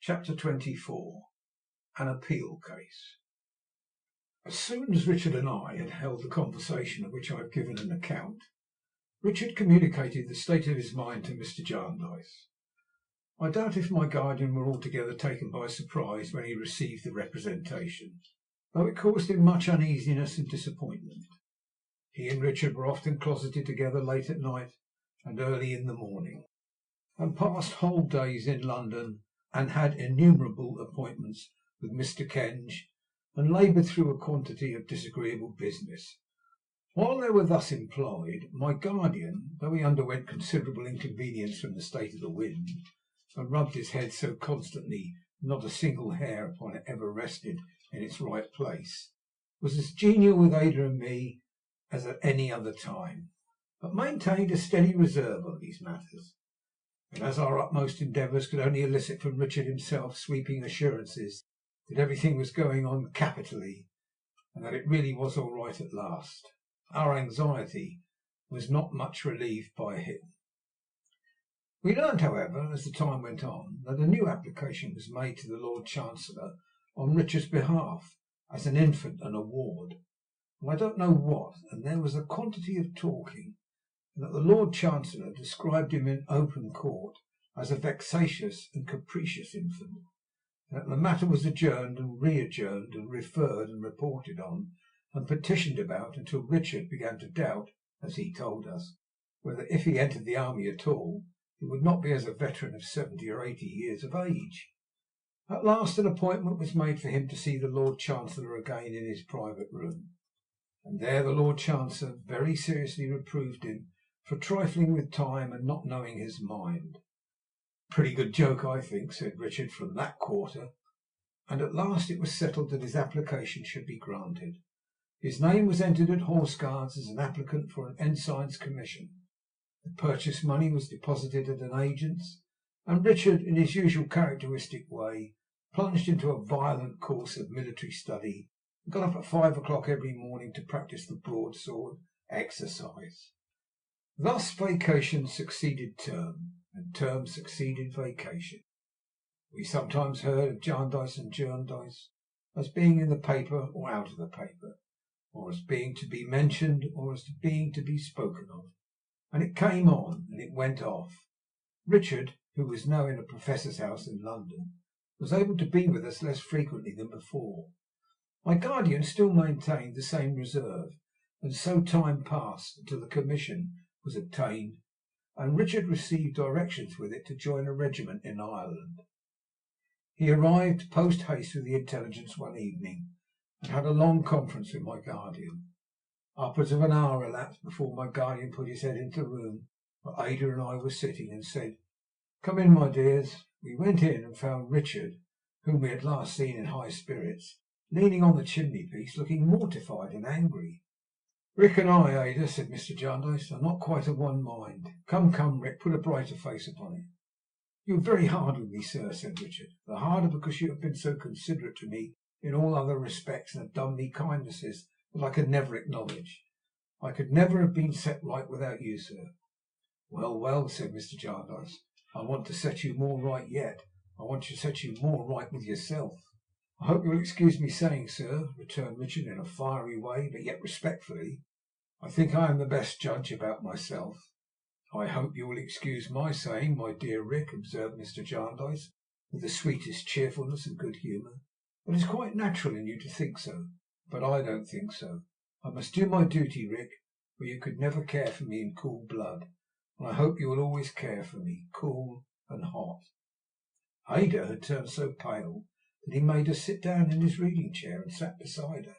Chapter 24. An Appeal Case. As soon as Richard and I had held the conversation of which I have given an account, Richard communicated the state of his mind to Mr. Jarndyce. I doubt if my guardian were altogether taken by surprise when he received the representation, though it caused him much uneasiness and disappointment. He and Richard were often closeted together late at night and early in the morning, and passed whole days in London, and had innumerable appointments with Mr. Kenge, and laboured through a quantity of disagreeable business. While they were thus employed, my guardian, though he underwent considerable inconvenience from the state of the wind, and rubbed his head so constantly not a single hair upon it ever rested in its right place, was as genial with Ada and me as at any other time, but maintained a steady reserve on these matters. And as our utmost endeavours could only elicit from Richard himself sweeping assurances that everything was going on capitally, and that it really was all right at last, our anxiety was not much relieved by him. We learned, however, as the time went on, that a new application was made to the Lord Chancellor on Richard's behalf as an infant and a ward, and I don't know what, and there was a quantity of talking, and that the Lord Chancellor described him in open court as a vexatious and capricious infant, and that the matter was adjourned and re-adjourned and referred and reported on and petitioned about until Richard began to doubt, as he told us, whether if he entered the army at all, it would not be as a veteran of 70 or 80 years of age. At last an appointment was made for him to see the Lord Chancellor again in his private room, and there the Lord Chancellor very seriously reproved him for trifling with time and not knowing his mind. Pretty good joke, I think, said Richard, from that quarter, and at last it was settled that his application should be granted. His name was entered at Horse Guards as an applicant for an ensign's commission. The purchase money was deposited at an agent's, and Richard, in his usual characteristic way, plunged into a violent course of military study, and got up at 5 o'clock every morning to practise the broadsword exercise. Thus vacation succeeded term, and term succeeded vacation. We sometimes heard of Jarndyce and Jarndyce as being in the paper or out of the paper, or as being to be mentioned or as being to be spoken of, and it came on and it went off. Richard, who was now in a professor's house in London, was able to be with us less frequently than before. My guardian still maintained the same reserve, and so time passed until the commission was obtained, and Richard received directions with it to join a regiment in Ireland. He arrived post haste with the intelligence one evening, and had a long conference with my guardian. Upwards of an hour elapsed before my guardian put his head into the room where Ada and I were sitting, and said, "Come in, my dears." We went in and found Richard, whom we had last seen in high spirits, leaning on the chimney-piece, looking mortified and angry. "Rick and I, Ada," said Mr. Jarndyce, "are not quite of one mind. Come, come, Rick, put a brighter face upon it." "You are very hard with me, sir," said Richard. "The harder because you have been so considerate to me in all other respects, and have done me kindnesses that I could never acknowledge. I could never have been set right without you, sir." "Well, well," said Mr. Jarndyce, "I want to set you more right yet. I want to set you more right with yourself." "I hope you'll excuse me saying, sir," returned Richard in a fiery way, but yet respectfully, "I think I am the best judge about myself." "I hope you will excuse my saying, my dear Rick," observed Mr. Jarndyce, with the sweetest cheerfulness and good humour, "that it's quite natural in you to think so, but I don't think so. I must do my duty, Rick, for you could never care for me in cool blood, and I hope you will always care for me, cool and hot." Ada had turned so pale that he made her sit down in his reading chair and sat beside her.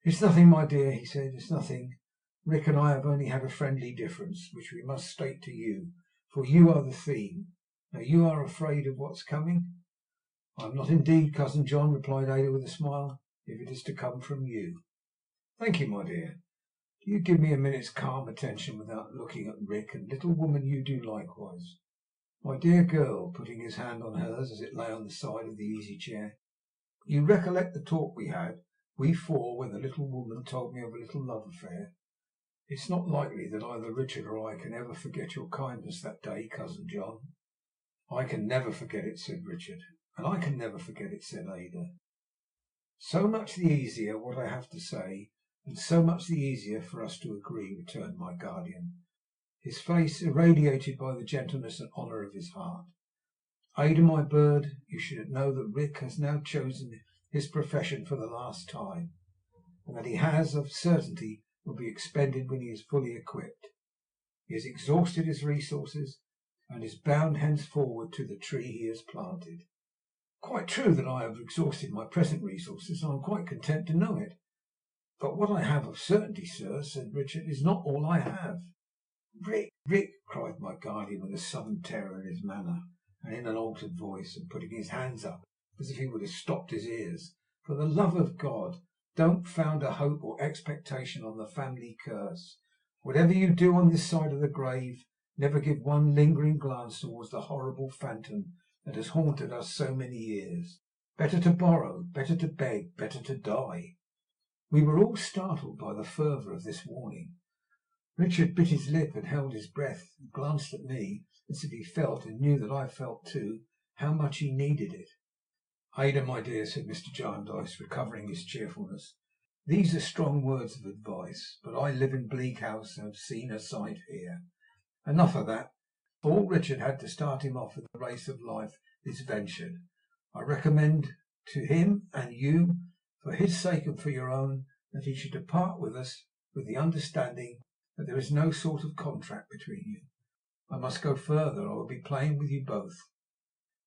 "It's nothing, my dear," he said. "It's nothing. Rick and I have only had a friendly difference, which we must state to you, for you are the theme. Now you are afraid of what's coming?" "I am not indeed, cousin John," replied Ada with a smile, "if it is to come from you." "Thank you, my dear. Do you give me a minute's calm attention without looking at Rick, and little woman, you do likewise. My dear girl," putting his hand on hers as it lay on the side of the easy chair, "you recollect the talk we had, we four, when the little woman told me of a little love affair. It's not likely that either Richard or I can ever forget your kindness that day, cousin John." "I can never forget it," said Richard, and I can never forget it," said Ada. "So much the easier what I have to say, and so much the easier for us to agree," returned my guardian, his face irradiated by the gentleness and honour of his heart. "Ada, my bird, you should know that Rick has now chosen his profession for the last time, and that he has, of certainty, will be expended when he is fully equipped. He has exhausted his resources, and is bound henceforward to the tree he has planted." "Quite true that I have exhausted my present resources, and I am quite content to know it. But what I have of certainty, sir," said Richard, "is not all I have." "Rick, Rick!" cried my guardian with a sudden terror in his manner and in an altered voice, and putting his hands up as if he would have stopped his ears. "For the love of God, don't found a hope or expectation on the family curse. Whatever you do on this side of the grave, never give one lingering glance towards the horrible phantom that has haunted us so many years. Better to borrow, better to beg, better to die." We were all startled by the fervour of this warning. Richard bit his lip and held his breath, and glanced at me as if he felt, and knew that I felt too, how much he needed it. "Ada, my dear," said Mr. Jarndyce, recovering his cheerfulness, "these are strong words of advice, but I live in Bleak House and have seen a sight here. Enough of that. All Richard had to start him off in the race of life is ventured. I recommend to him and you, for his sake and for your own, that he should depart with us with the understanding that there is no sort of contract between you. I must go further. I will be plain with you both.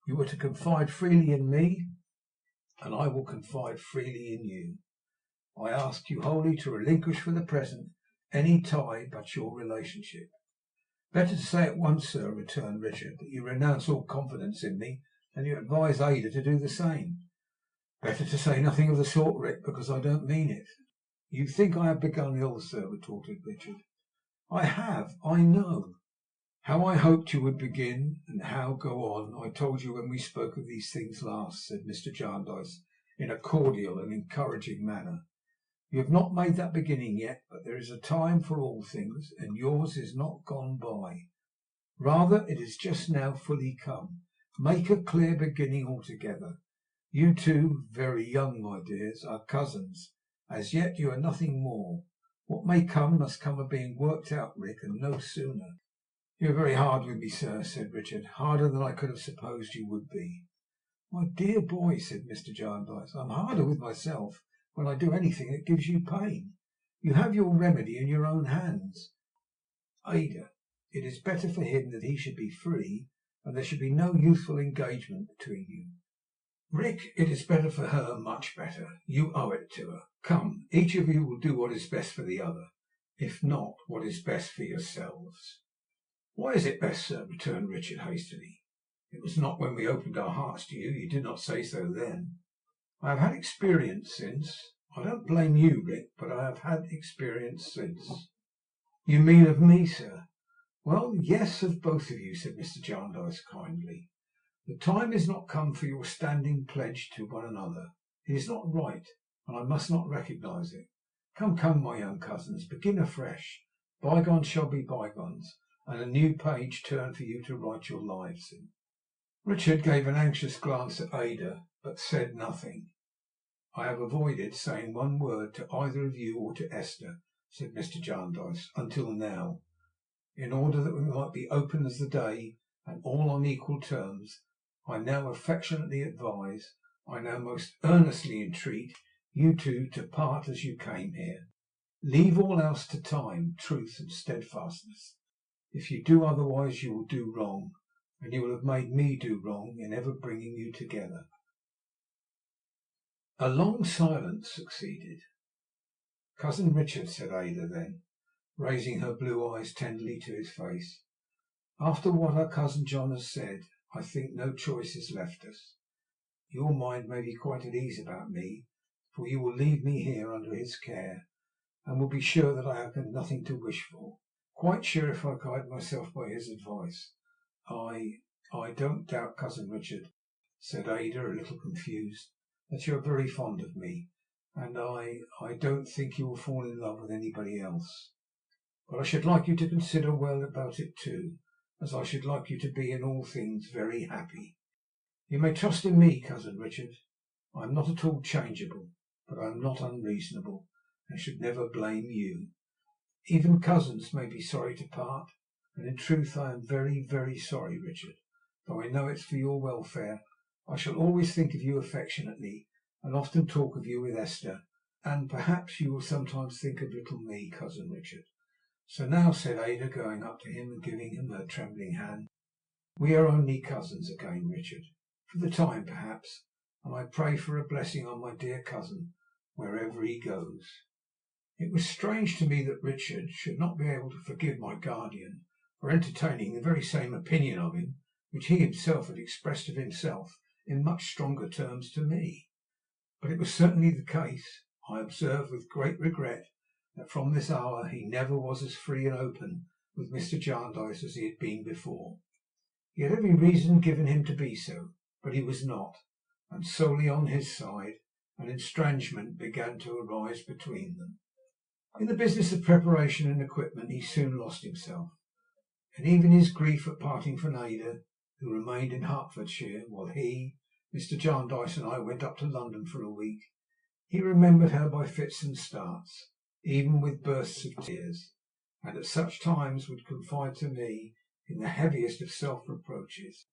You are to confide freely in me, and I will confide freely in you. I ask you wholly to relinquish for the present any tie but your relationship." "Better to say at once, sir," returned Richard, "that you renounce all confidence in me, and you advise Ada to do the same." "Better to say nothing of the sort, Rick, because I don't mean it." "You think I have begun ill, sir," retorted Richard. "I have, I know. How I hoped you would begin, and how go on, I told you when we spoke of these things last," said Mr. Jarndyce in a cordial and encouraging manner. "You have not made that beginning yet, but there is a time for all things, and yours is not gone by. Rather, it is just now fully come. Make a clear beginning altogether. You two, very young, my dears, are cousins. As yet you are nothing more. What may come must come of being worked out, Rick, and no sooner." "You are very hard with me, sir," said Richard, "harder than I could have supposed you would be." "My dear boy," said Mr. Jarndyce, "I am harder with myself when I do anything that gives you pain. You have your remedy in your own hands. Ada, it is better for him that he should be free, and there should be no youthful engagement between you. Rick, it is better for her, much better. You owe it to her. Come, each of you will do what is best for the other, if not what is best for yourselves." "Why is it best, sir?" returned Richard hastily. "It was not when we opened our hearts to you. You did not say so then." "I have had experience since. I don't blame you, Rick, but I have had experience since." "You mean of me, sir?" "Well, yes, of both of you," said Mr. Jarndyce kindly. "The time is not come for your standing pledged to one another. It is not right, and I must not recognise it. Come, come, my young cousins, begin afresh. Bygones shall be bygones, and a new page turn for you to write your lives in." Richard gave an anxious glance at Ada, but said nothing. "I have avoided saying one word to either of you or to Esther," said Mr. Jarndyce, "until now, in order that we might be open as the day and all on equal terms. I now affectionately advise, I now most earnestly entreat, you two to part as you came here. Leave all else to time, truth, and steadfastness. If you do otherwise, you will do wrong, and you will have made me do wrong in ever bringing you together." A long silence succeeded. "Cousin Richard," said Ada then, raising her blue eyes tenderly to his face, "after what our cousin John has said, I think no choice is left us. Your mind may be quite at ease about me, for you will leave me here under his care, and will be sure that I have nothing to wish for. Quite sure, if I guide myself by his advice. I don't doubt, cousin Richard," said Ada, a little confused, "that you are very fond of me, and I don't think you will fall in love with anybody else. But I should like you to consider well about it too, as I should like you to be in all things very happy." You may trust in me, cousin Richard. I am not at all changeable, but I am not unreasonable, and should never blame you. Even cousins may be sorry to part, and in truth I am very, very sorry, Richard. Though I know it's for your welfare, I shall always think of you affectionately, and often talk of you with Esther, and perhaps you will sometimes think of little me, cousin Richard. So now, said Ada, going up to him and giving him her trembling hand, we are only cousins again, Richard, for the time perhaps, and I pray for a blessing on my dear cousin wherever he goes. It was strange to me that Richard should not be able to forgive my guardian for entertaining the very same opinion of him which he himself had expressed of himself in much stronger terms to me. But it was certainly the case. I observed with great regret that from this hour he never was as free and open with Mr. Jarndyce as he had been before. He had every reason given him to be so, but he was not, and solely on his side an estrangement began to arise between them. In the business of preparation and equipment he soon lost himself, and even his grief at parting from Ada, who remained in Hertfordshire, while he, Mr. Jarndyce, and I went up to London for a week, he remembered her by fits and starts, even with bursts of tears, and at such times would confide to me in the heaviest of self-reproaches.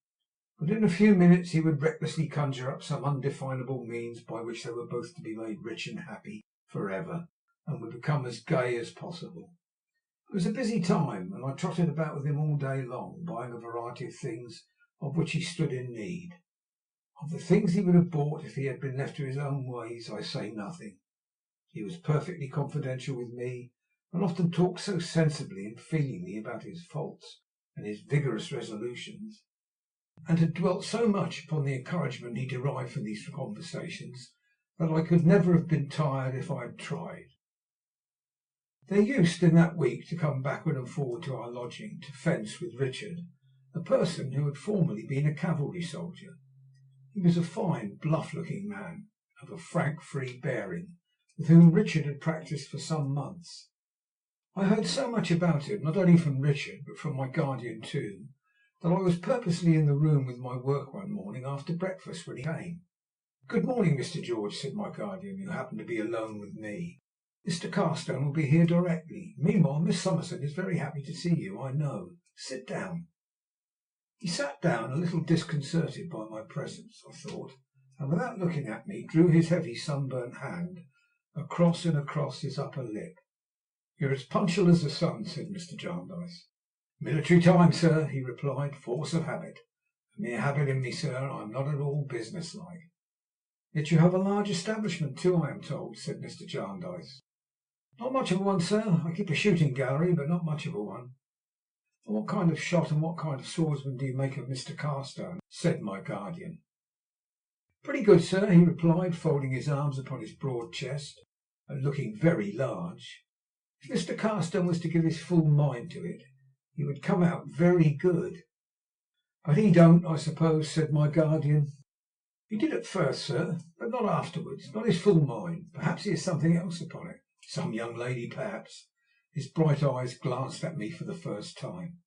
But in a few minutes he would recklessly conjure up some undefinable means by which they were both to be made rich and happy for ever, and would become as gay as possible. It was a busy time, and I trotted about with him all day long, buying a variety of things of which he stood in need. Of the things he would have bought if he had been left to his own ways I say nothing. He was perfectly confidential with me, and often talked so sensibly and feelingly about his faults and his vigorous resolutions, and had dwelt so much upon the encouragement he derived from these conversations, that I could never have been tired if I had tried. There used in that week to come backward and forward to our lodging to fence with Richard a person who had formerly been a cavalry soldier. He was a fine, bluff-looking man, of a frank, free bearing, with whom Richard had practised for some months. I heard so much about him, not only from Richard, but from my guardian too, that I was purposely in the room with my work one morning after breakfast when he came. "Good morning, Mr. George," said my guardian, who happened to be alone with me. "Mr. Carstone will be here directly. Meanwhile, Miss Summerson is very happy to see you, I know. Sit down." He sat down, a little disconcerted by my presence, I thought, and without looking at me, drew his heavy sunburnt hand across and across his upper lip. "You're as punctual as the sun," said Mr. Jarndyce. "Military time, sir," he replied. "Force of habit. A mere habit in me, sir. I am not at all business-like." "Yet you have a large establishment too, I am told," said Mr. Jarndyce. "Not much of a one, sir. I keep a shooting gallery, but not much of a one." "And what kind of shot and what kind of swordsman do you make of Mr. Carstone?" said my guardian. "Pretty good, sir," he replied, folding his arms upon his broad chest, and looking very large. "If Mr. Carstone was to give his full mind to it, he would come out very good." "But he don't, I suppose," said my guardian. "He did at first, sir, but not afterwards. Not his full mind. Perhaps he has something else upon it. Some young lady, perhaps." His bright eyes glanced at me for the first time.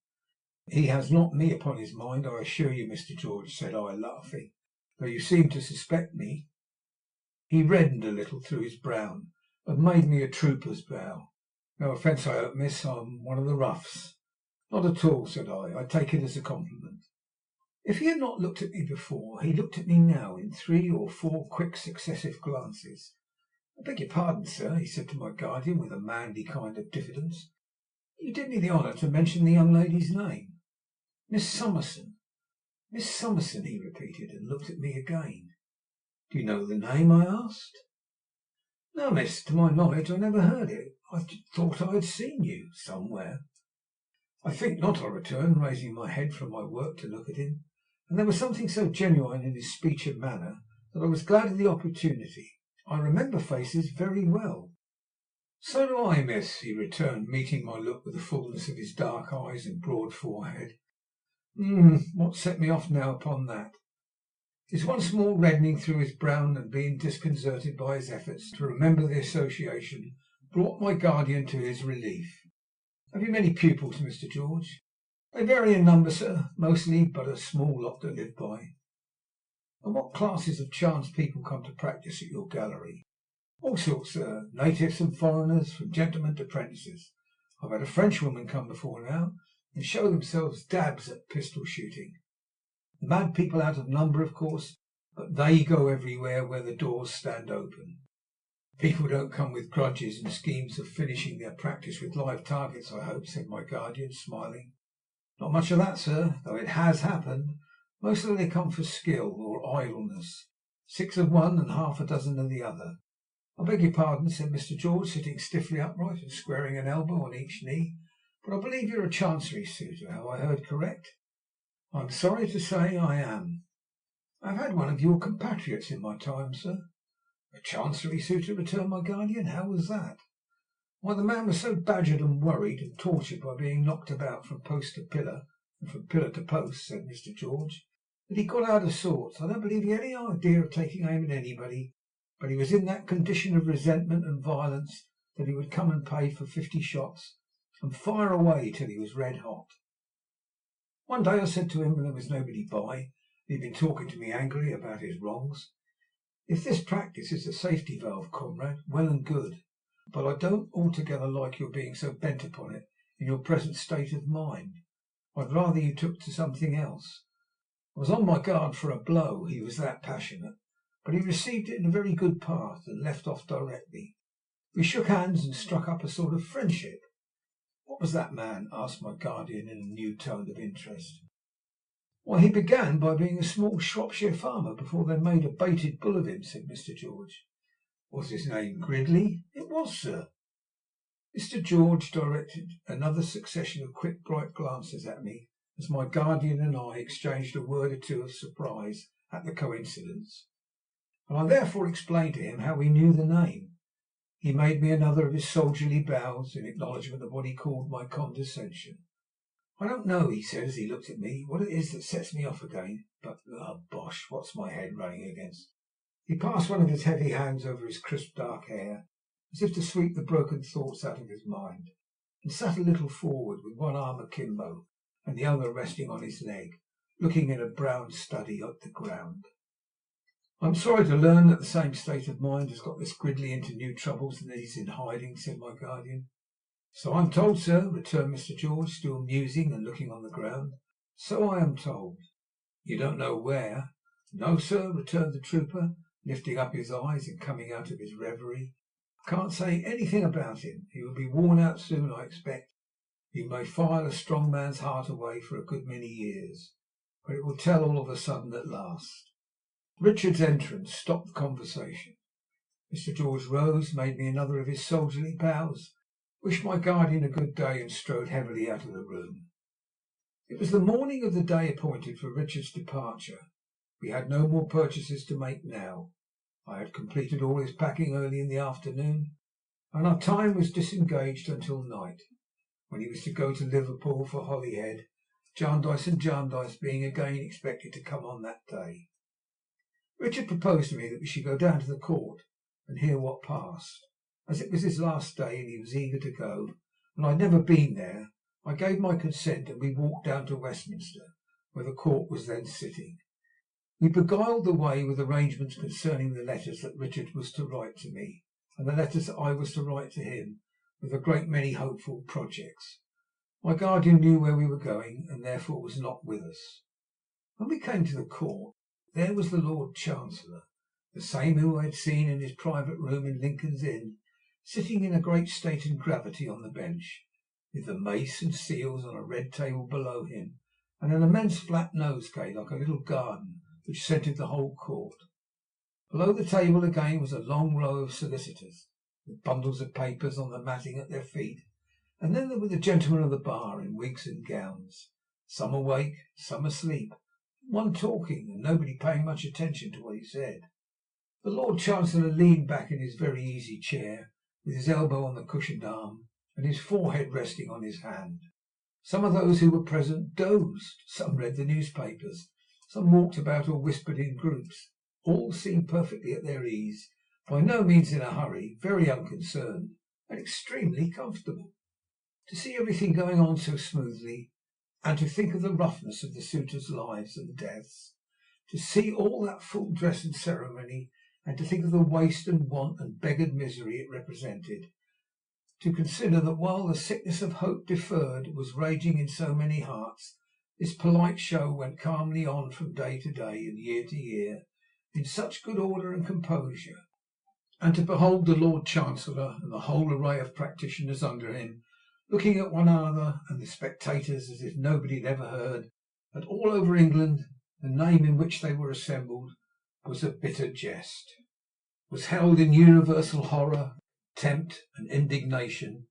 "He has not me upon his mind, I assure you, Mr. George," said I, laughing, "though you seem to suspect me." He reddened a little through his brown, and made me a trooper's bow. "No offence, I hope, miss. I'm one of the roughs." "Not at all," said I. "I take it as a compliment." If he had not looked at me before, he looked at me now in 3 or 4 quick successive glances. "I beg your pardon, sir," he said to my guardian with a manly kind of diffidence. "You did me the honour to mention the young lady's name." "Miss Summerson." "Miss Summerson," he repeated, and looked at me again. "Do you know the name?" I asked. "No, miss. To my knowledge I never heard it. I thought I had seen you somewhere." "I think not," I returned, raising my head from my work to look at him, and there was something so genuine in his speech and manner that I was glad of the opportunity. "I remember faces very well." "So do I, miss," he returned, meeting my look with the fullness of his dark eyes and broad forehead. What set me off now upon that?" His once more reddening through his brown and being disconcerted by his efforts to remember the association brought my guardian to his relief. "Have you many pupils, Mr. George?" "They vary in number, sir. Mostly but a small lot that live by." And what classes of chance people come to practice at your gallery? All sorts, sir. Natives and foreigners, from gentlemen to apprentices. I've had a Frenchwoman come before now, and show themselves dabs at pistol shooting. Mad people out of number, of course, but they go everywhere where the doors stand open. People don't come with grudges and schemes of finishing their practice with live targets, I hope, said my guardian, smiling. Not much of that, sir, though it has happened. Mostly they come for skill or idleness. 6 of one and half a dozen of the other. I beg your pardon, said Mr. George, sitting stiffly upright and squaring an elbow on each knee, but I believe you're a chancery suitor. Have I heard correct? I'm sorry to say I am. I've had one of your compatriots in my time, sir. A chancery suitor, returned my guardian. How was that? Why, the man was so badgered and worried and tortured by being knocked about from post to pillar and from pillar to post, said Mr. George, that he got out of sorts. I don't believe he had any idea of taking aim at anybody, but he was in that condition of resentment and violence that he would come and pay for 50 shots and fire away till he was red hot. One day I said to him, when there was nobody by, and he'd been talking to me angrily about his wrongs, if this practice is a safety valve, comrade, well and good, but I don't altogether like your being so bent upon it in your present state of mind. I'd rather you took to something else. I was on my guard for a blow, he was that passionate, but he received it in a very good part and left off directly. We shook hands and struck up a sort of friendship. What was that man? Asked my guardian in a new tone of interest. Why, he began by being a small Shropshire farmer before they made a baited bull of him, said Mr. George. Was his name Gridley? It was, sir. Mr. George directed another succession of quick, bright glances at me as my guardian and I exchanged a word or two of surprise at the coincidence, and I therefore explained to him how we knew the name. He made me another of his soldierly bows in acknowledgment of what he called my condescension. I don't know, he said as he looked at me, what it is that sets me off again, but, bosh, what's my head running against? He passed one of his heavy hands over his crisp dark hair, as if to sweep the broken thoughts out of his mind, and sat a little forward with one arm akimbo and the other resting on his leg, looking in a brown study at the ground. I'm sorry to learn that the same state of mind has got Miss Gridley into new troubles and that he's in hiding, said my guardian. So I'm told, sir, returned Mr. George, still musing and looking on the ground. So I am told. You don't know where? No, sir, returned the trooper, lifting up his eyes and coming out of his reverie. I can't say anything about him. He will be worn out soon, I expect. You may file a strong man's heart away for a good many years, but it will tell all of a sudden at last. Richard's entrance stopped the conversation. Mr. George rose, made me another of his soldierly bows, wished my guardian a good day, and strode heavily out of the room. It was the morning of the day appointed for Richard's departure. We had no more purchases to make now. I had completed all his packing early in the afternoon, and our time was disengaged until night, when he was to go to Liverpool for Holyhead, Jarndyce and Jarndyce being again expected to come on that day. Richard proposed to me that we should go down to the court and hear what passed. As it was his last day and he was eager to go, and I had never been there, I gave my consent and we walked down to Westminster, where the court was then sitting. We beguiled the way with arrangements concerning the letters that Richard was to write to me, and the letters that I was to write to him, with a great many hopeful projects. My guardian knew where we were going, and therefore was not with us. When we came to the court, there was the Lord Chancellor, the same who I had seen in his private room in Lincoln's Inn, sitting in a great state and gravity on the bench, with the mace and seals on a red table below him, and an immense flat nosegay like a little garden which scented the whole court. Below the table again was a long row of solicitors, with bundles of papers on the matting at their feet, and then there were the gentlemen of the bar in wigs and gowns, some awake, some asleep, one talking, and nobody paying much attention to what he said. The Lord Chancellor leaned back in his very easy chair, with his elbow on the cushioned arm, and his forehead resting on his hand. Some of those who were present dozed, some read the newspapers, some walked about or whispered in groups. All seemed perfectly at their ease, by no means in a hurry, very unconcerned, and extremely comfortable. To see everything going on so smoothly, and to think of the roughness of the suitors' lives and deaths, To see all that full dress and ceremony, and to think of the waste and want and beggared misery it represented. To consider that while the sickness of hope deferred was raging in so many hearts, this polite show went calmly on from day to day and year to year, in such good order and composure, and to behold the Lord Chancellor and the whole array of practitioners under him looking at one another and the spectators as if nobody had ever heard that all over England the name in which they were assembled was a bitter jest, was held in universal horror, contempt, and indignation,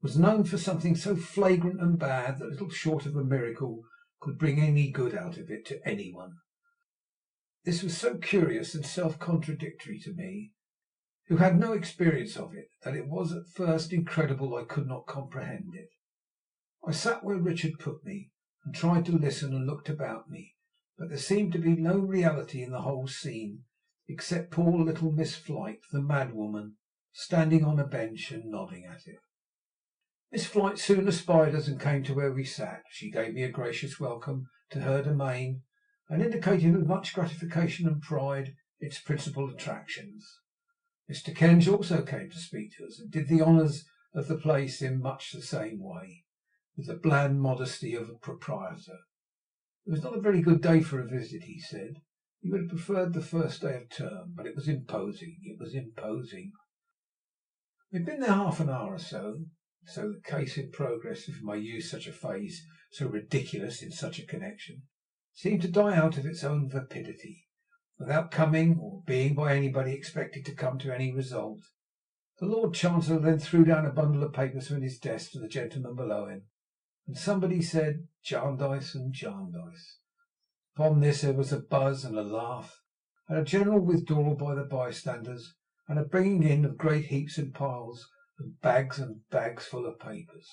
was known for something so flagrant and bad that little short of a miracle could bring any good out of it to anyone. This was so curious and self-contradictory to me, who had no experience of it, that it was at first incredible I could not comprehend it. I sat where Richard put me, and tried to listen and looked about me, but there seemed to be no reality in the whole scene, except poor little Miss Flite, the madwoman, standing on a bench and nodding at it. Miss Flite soon espied us and came to where we sat. She gave me a gracious welcome to her domain, and indicated with much gratification and pride its principal attractions. Mr. Kenge also came to speak to us, and did the honours of the place in much the same way, with the bland modesty of a proprietor. It was not a very good day for a visit, he said. He would have preferred the first day of term, but it was imposing. It was imposing. We had been there half an hour or so the case in progress, if I may use such a phrase so ridiculous in such a connection, seemed to die out of its own vapidity, without coming or being by anybody expected to come to any result. The Lord Chancellor then threw down a bundle of papers from his desk to the gentleman below him, and somebody said Jarndyce and Jarndyce. Upon this there was a buzz and a laugh, and a general withdrawal by the bystanders, and a bringing in of great heaps and piles and bags full of papers.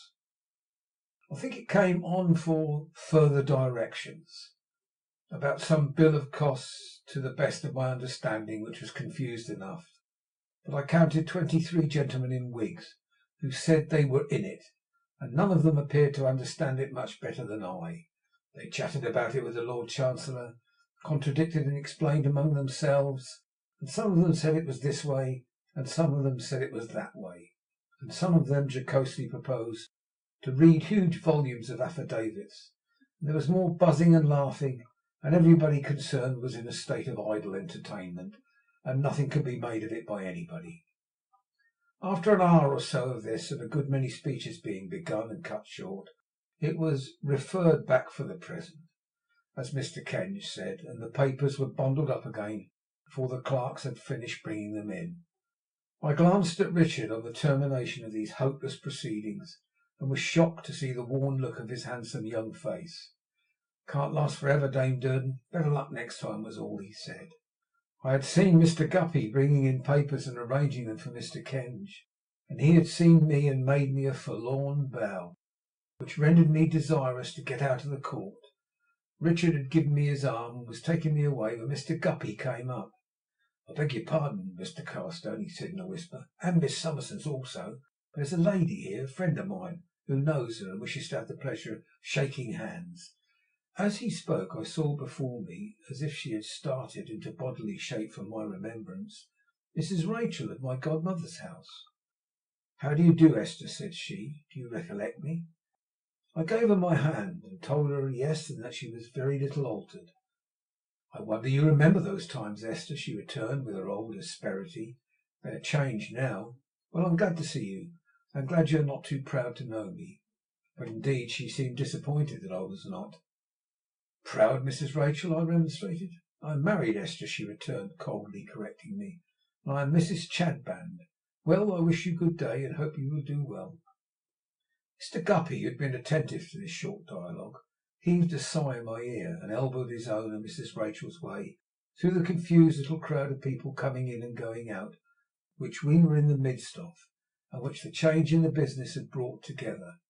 I think it came on for further directions about some bill of costs, to the best of my understanding, which was confused enough. But I counted 23 gentlemen in wigs who said they were in it, and none of them appeared to understand it much better than I. They chatted about it with the Lord Chancellor, contradicted and explained among themselves, and some of them said it was this way, and some of them said it was that way, and some of them jocosely proposed to read huge volumes of affidavits. And there was more buzzing and laughing, and everybody concerned was in a state of idle entertainment, and nothing could be made of it by anybody. After an hour or so of this, and a good many speeches being begun and cut short, it was referred back for the present, as Mr. Kenge said, and the papers were bundled up again before the clerks had finished bringing them in. I glanced at Richard on the termination of these hopeless proceedings, and was shocked to see the worn look of his handsome young face. "Can't last for ever, Dame Durden. Better luck next time," was all he said. I had seen Mr. Guppy bringing in papers and arranging them for Mr. Kenge, and he had seen me and made me a forlorn bow, which rendered me desirous to get out of the court. Richard had given me his arm and was taking me away when Mr. Guppy came up. "I beg your pardon, Mr. Carstone," he said in a whisper, "and Miss Summerson's also. There's a lady here, a friend of mine, who knows her and wishes to have the pleasure of shaking hands." As he spoke, I saw before me, as if she had started into bodily shape from my remembrance, Mrs. Rachel of my godmother's house. "How do you do, Esther?" said she. "Do you recollect me?" I gave her my hand, and told her yes, and that she was very little altered. "I wonder you remember those times, Esther," she returned with her old asperity. "They are changed now. Well, I'm glad to see you. I'm glad you are not too proud to know me." But indeed she seemed disappointed that I was not. "Proud, Mrs. Rachel?" I remonstrated. "I am married, Esther," she returned, coldly correcting me, "and I am Mrs. Chadband. Well, I wish you good day, and hope you will do well." Mr. Guppy, who had been attentive to this short dialogue, heaved a sigh in my ear, and elbowed his own and Mrs. Rachel's way through the confused little crowd of people coming in and going out, which we were in the midst of, and which the change in the business had brought together.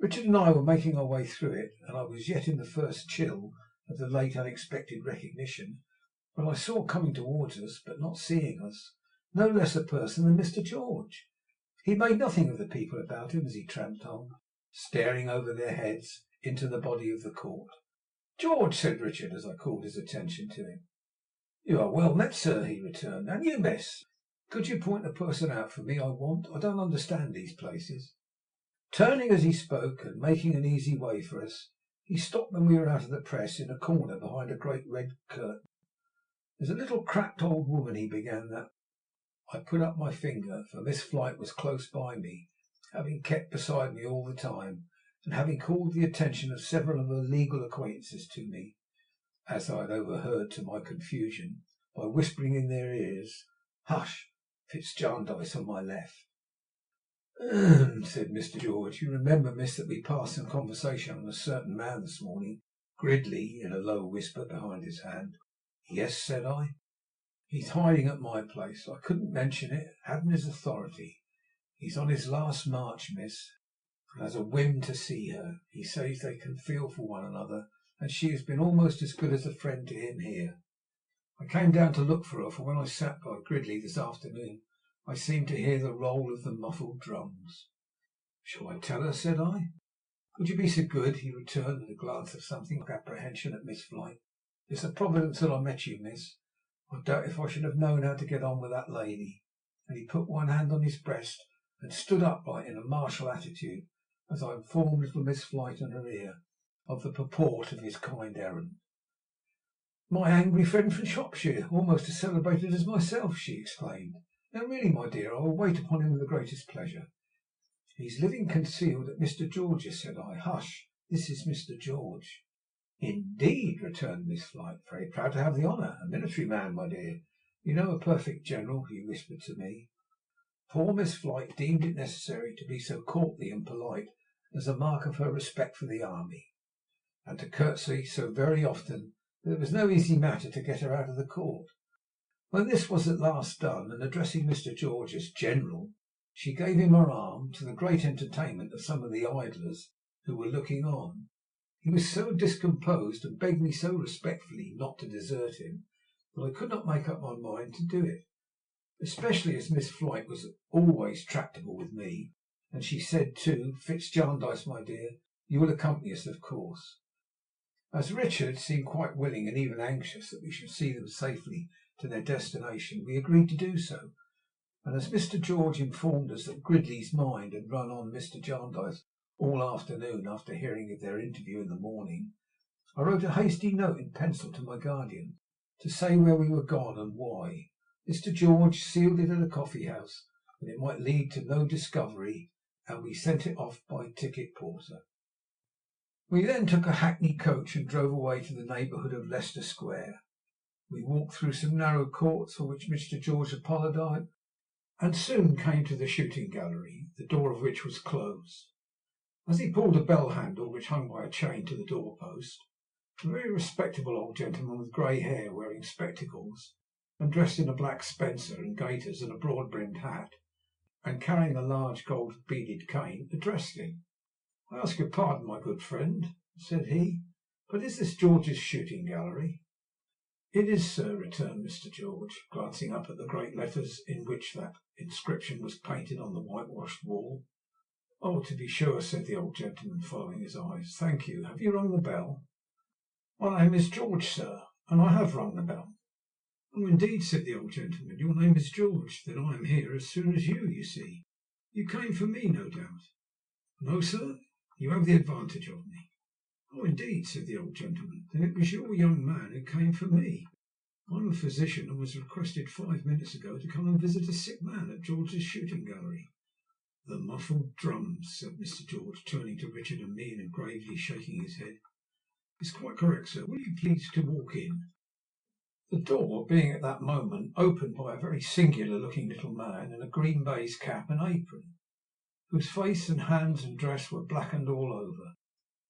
Richard and I were making our way through it, and I was yet in the first chill of the late unexpected recognition, when I saw coming towards us, but not seeing us, no less a person than Mr. George. He made nothing of the people about him as he tramped on, staring over their heads into the body of the court. George, said Richard, as I called his attention to him. You are well met, sir, he returned. And you, miss? Could you point the person out for me I want? I don't understand these places. Turning as he spoke and making an easy way for us, he stopped when we were out of the press in a corner behind a great red curtain. There's a little cracked old woman, he began, that I put up my finger, for Miss Flite was close by me, having kept beside me all the time, and having called the attention of several of her legal acquaintances to me, as I had overheard to my confusion, by whispering in their ears, "Hush, Fitzjarndyce on my left." Said Mr. George. You remember, miss, that we passed some conversation on a certain man this morning, Gridley, in a low whisper behind his hand. Yes, said I. He's hiding at my place. I couldn't mention it, hadn't his authority. He's on his last march, miss, and has a whim to see her. He says they can feel for one another, and she has been almost as good as a friend to him here. I came down to look for her, for when I sat by Gridley this afternoon, I seemed to hear the roll of the muffled drums. Shall I tell her, said I. Could you be so good, he returned with a glance of something like apprehension at Miss Flite. It's a providence that I met you, miss. I doubt if I should have known how to get on with that lady. And he put one hand on his breast and stood upright in a martial attitude as I informed little Miss Flite in her ear of the purport of his kind errand. My angry friend from Shropshire, almost as celebrated as myself, she exclaimed. Now really, my dear, I will wait upon him with the greatest pleasure. He's living concealed at Mr. George's, said I. Hush, this is Mr. George. Indeed, returned Miss Flite. Very proud to have the honour. A military man, my dear. You know, a perfect general, he whispered to me. Poor Miss Flite deemed it necessary to be so courtly and polite as a mark of her respect for the army, and to curtsy so very often that it was no easy matter to get her out of the court. When this was at last done, and addressing Mr. George as General, she gave him her arm, to the great entertainment of some of the idlers who were looking on. He was so discomposed and begged me so respectfully not to desert him that I could not make up my mind to do it, especially as Miss Flite was always tractable with me, and she said too, Fitzjarndyce, my dear, you will accompany us, of course. As Richard seemed quite willing and even anxious that we should see them safely to their destination, we agreed to do so, and as Mr. George informed us that Gridley's mind had run on Mr. Jarndyce all afternoon after hearing of their interview in the morning, I wrote a hasty note in pencil to my guardian to say where we were gone and why. Mr. George sealed it at a coffee house that it might lead to no discovery, and we sent it off by ticket porter. We then took a hackney coach and drove away to the neighbourhood of Leicester Square. We walked through some narrow courts for which Mr. George apologised, and soon came to the shooting gallery, the door of which was closed. As he pulled a bell handle which hung by a chain to the doorpost, a very respectable old gentleman with grey hair, wearing spectacles, and dressed in a black spencer and gaiters and a broad-brimmed hat, and carrying a large gold-beaded cane, addressed him. I ask your pardon, my good friend, said he, but is this George's shooting gallery? It is, sir, returned Mr. George, glancing up at the great letters in which that inscription was painted on the whitewashed wall. Oh, to be sure, said the old gentleman, following his eyes. Thank you. Have you rung the bell? My name is George, sir, and I have rung the bell. Oh, indeed, said the old gentleman. Your name is George. Then I am here as soon as you see. You came for me, no doubt. No, sir, you have the advantage of me. Oh, indeed, said the old gentleman. Then it was your young man who came for me. I'm a physician and was requested 5 minutes ago to come and visit a sick man at George's shooting gallery. The muffled drums, said Mr. George, turning to Richard and me and gravely shaking his head. It's quite correct, sir. Will you please to walk in? The door being at that moment opened by a very singular-looking little man in a green baize cap and apron, whose face and hands and dress were blackened all over.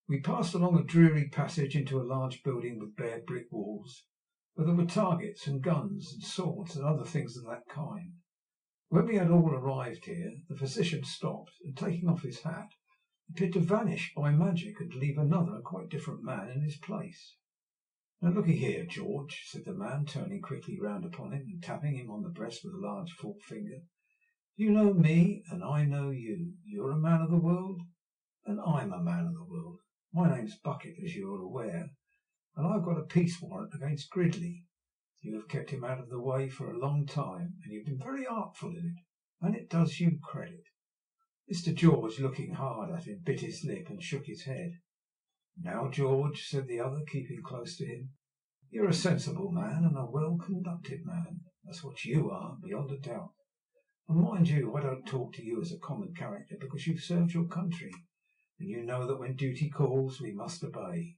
We passed along a dreary passage into a large building with bare brick walls, where there were targets and guns and swords and other things of that kind. When we had all arrived here, the physician stopped, and taking off his hat, appeared to vanish by magic and to leave another and quite different man in his place. Now look'ee here, George, said the man, turning quickly round upon him and tapping him on the breast with a large forefinger. You know me, and I know you. You're a man of the world, and I'm a man of the world. My name's Bucket, as you are aware, and I've got a peace warrant against Gridley. You have kept him out of the way for a long time, and you've been very artful in it, and it does you credit." Mr. George, looking hard at him, bit his lip and shook his head. "Now, George," said the other, keeping close to him, "you're a sensible man and a well-conducted man. That's what you are, beyond a doubt. And mind you, I don't talk to you as a common character, because you've served your country, and you know that when duty calls we must obey.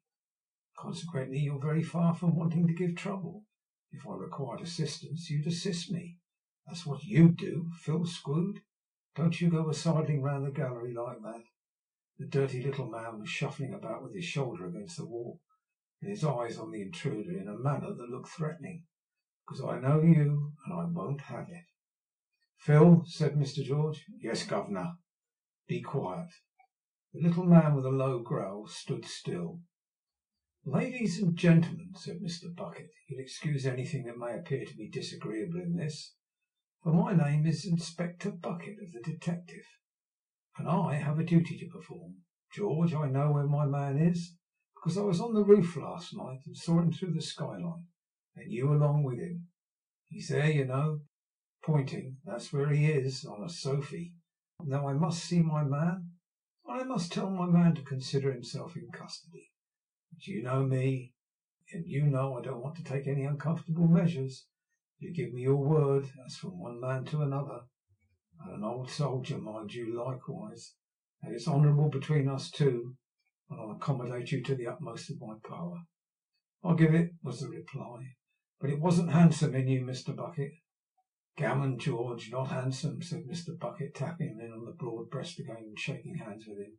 Consequently, you're very far from wanting to give trouble. If I required assistance, you'd assist me. That's what you do, Phil Squood. Don't you go a-sidling round the gallery like that." The dirty little man was shuffling about with his shoulder against the wall, and his eyes on the intruder in a manner that looked threatening. "Because I know you, and I won't have it." "Phil," said Mr. George. "Yes, governor." "Be quiet." The little man, with a low growl, stood still. "Ladies and gentlemen," said Mr. Bucket, "you'll excuse anything that may appear to be disagreeable in this, for my name is Inspector Bucket of the Detective, and I have a duty to perform. George, I know where my man is, because I was on the roof last night and saw him through the skylight, and you along with him. He's there, you know," pointing. "That's where he is, on a sofy. Now I must see my man, and I must tell my man to consider himself in custody. But you know me, and you know I don't want to take any uncomfortable measures. You give me your word, as from one man to another, and an old soldier, mind you, likewise, that it's honourable between us two, and I'll accommodate you to the utmost of my power." "I'll give it," was the reply. "But it wasn't handsome in you, Mr. Bucket." "Gammon, George, not handsome," said Mr. Bucket, tapping him on the broad breast again and shaking hands with him.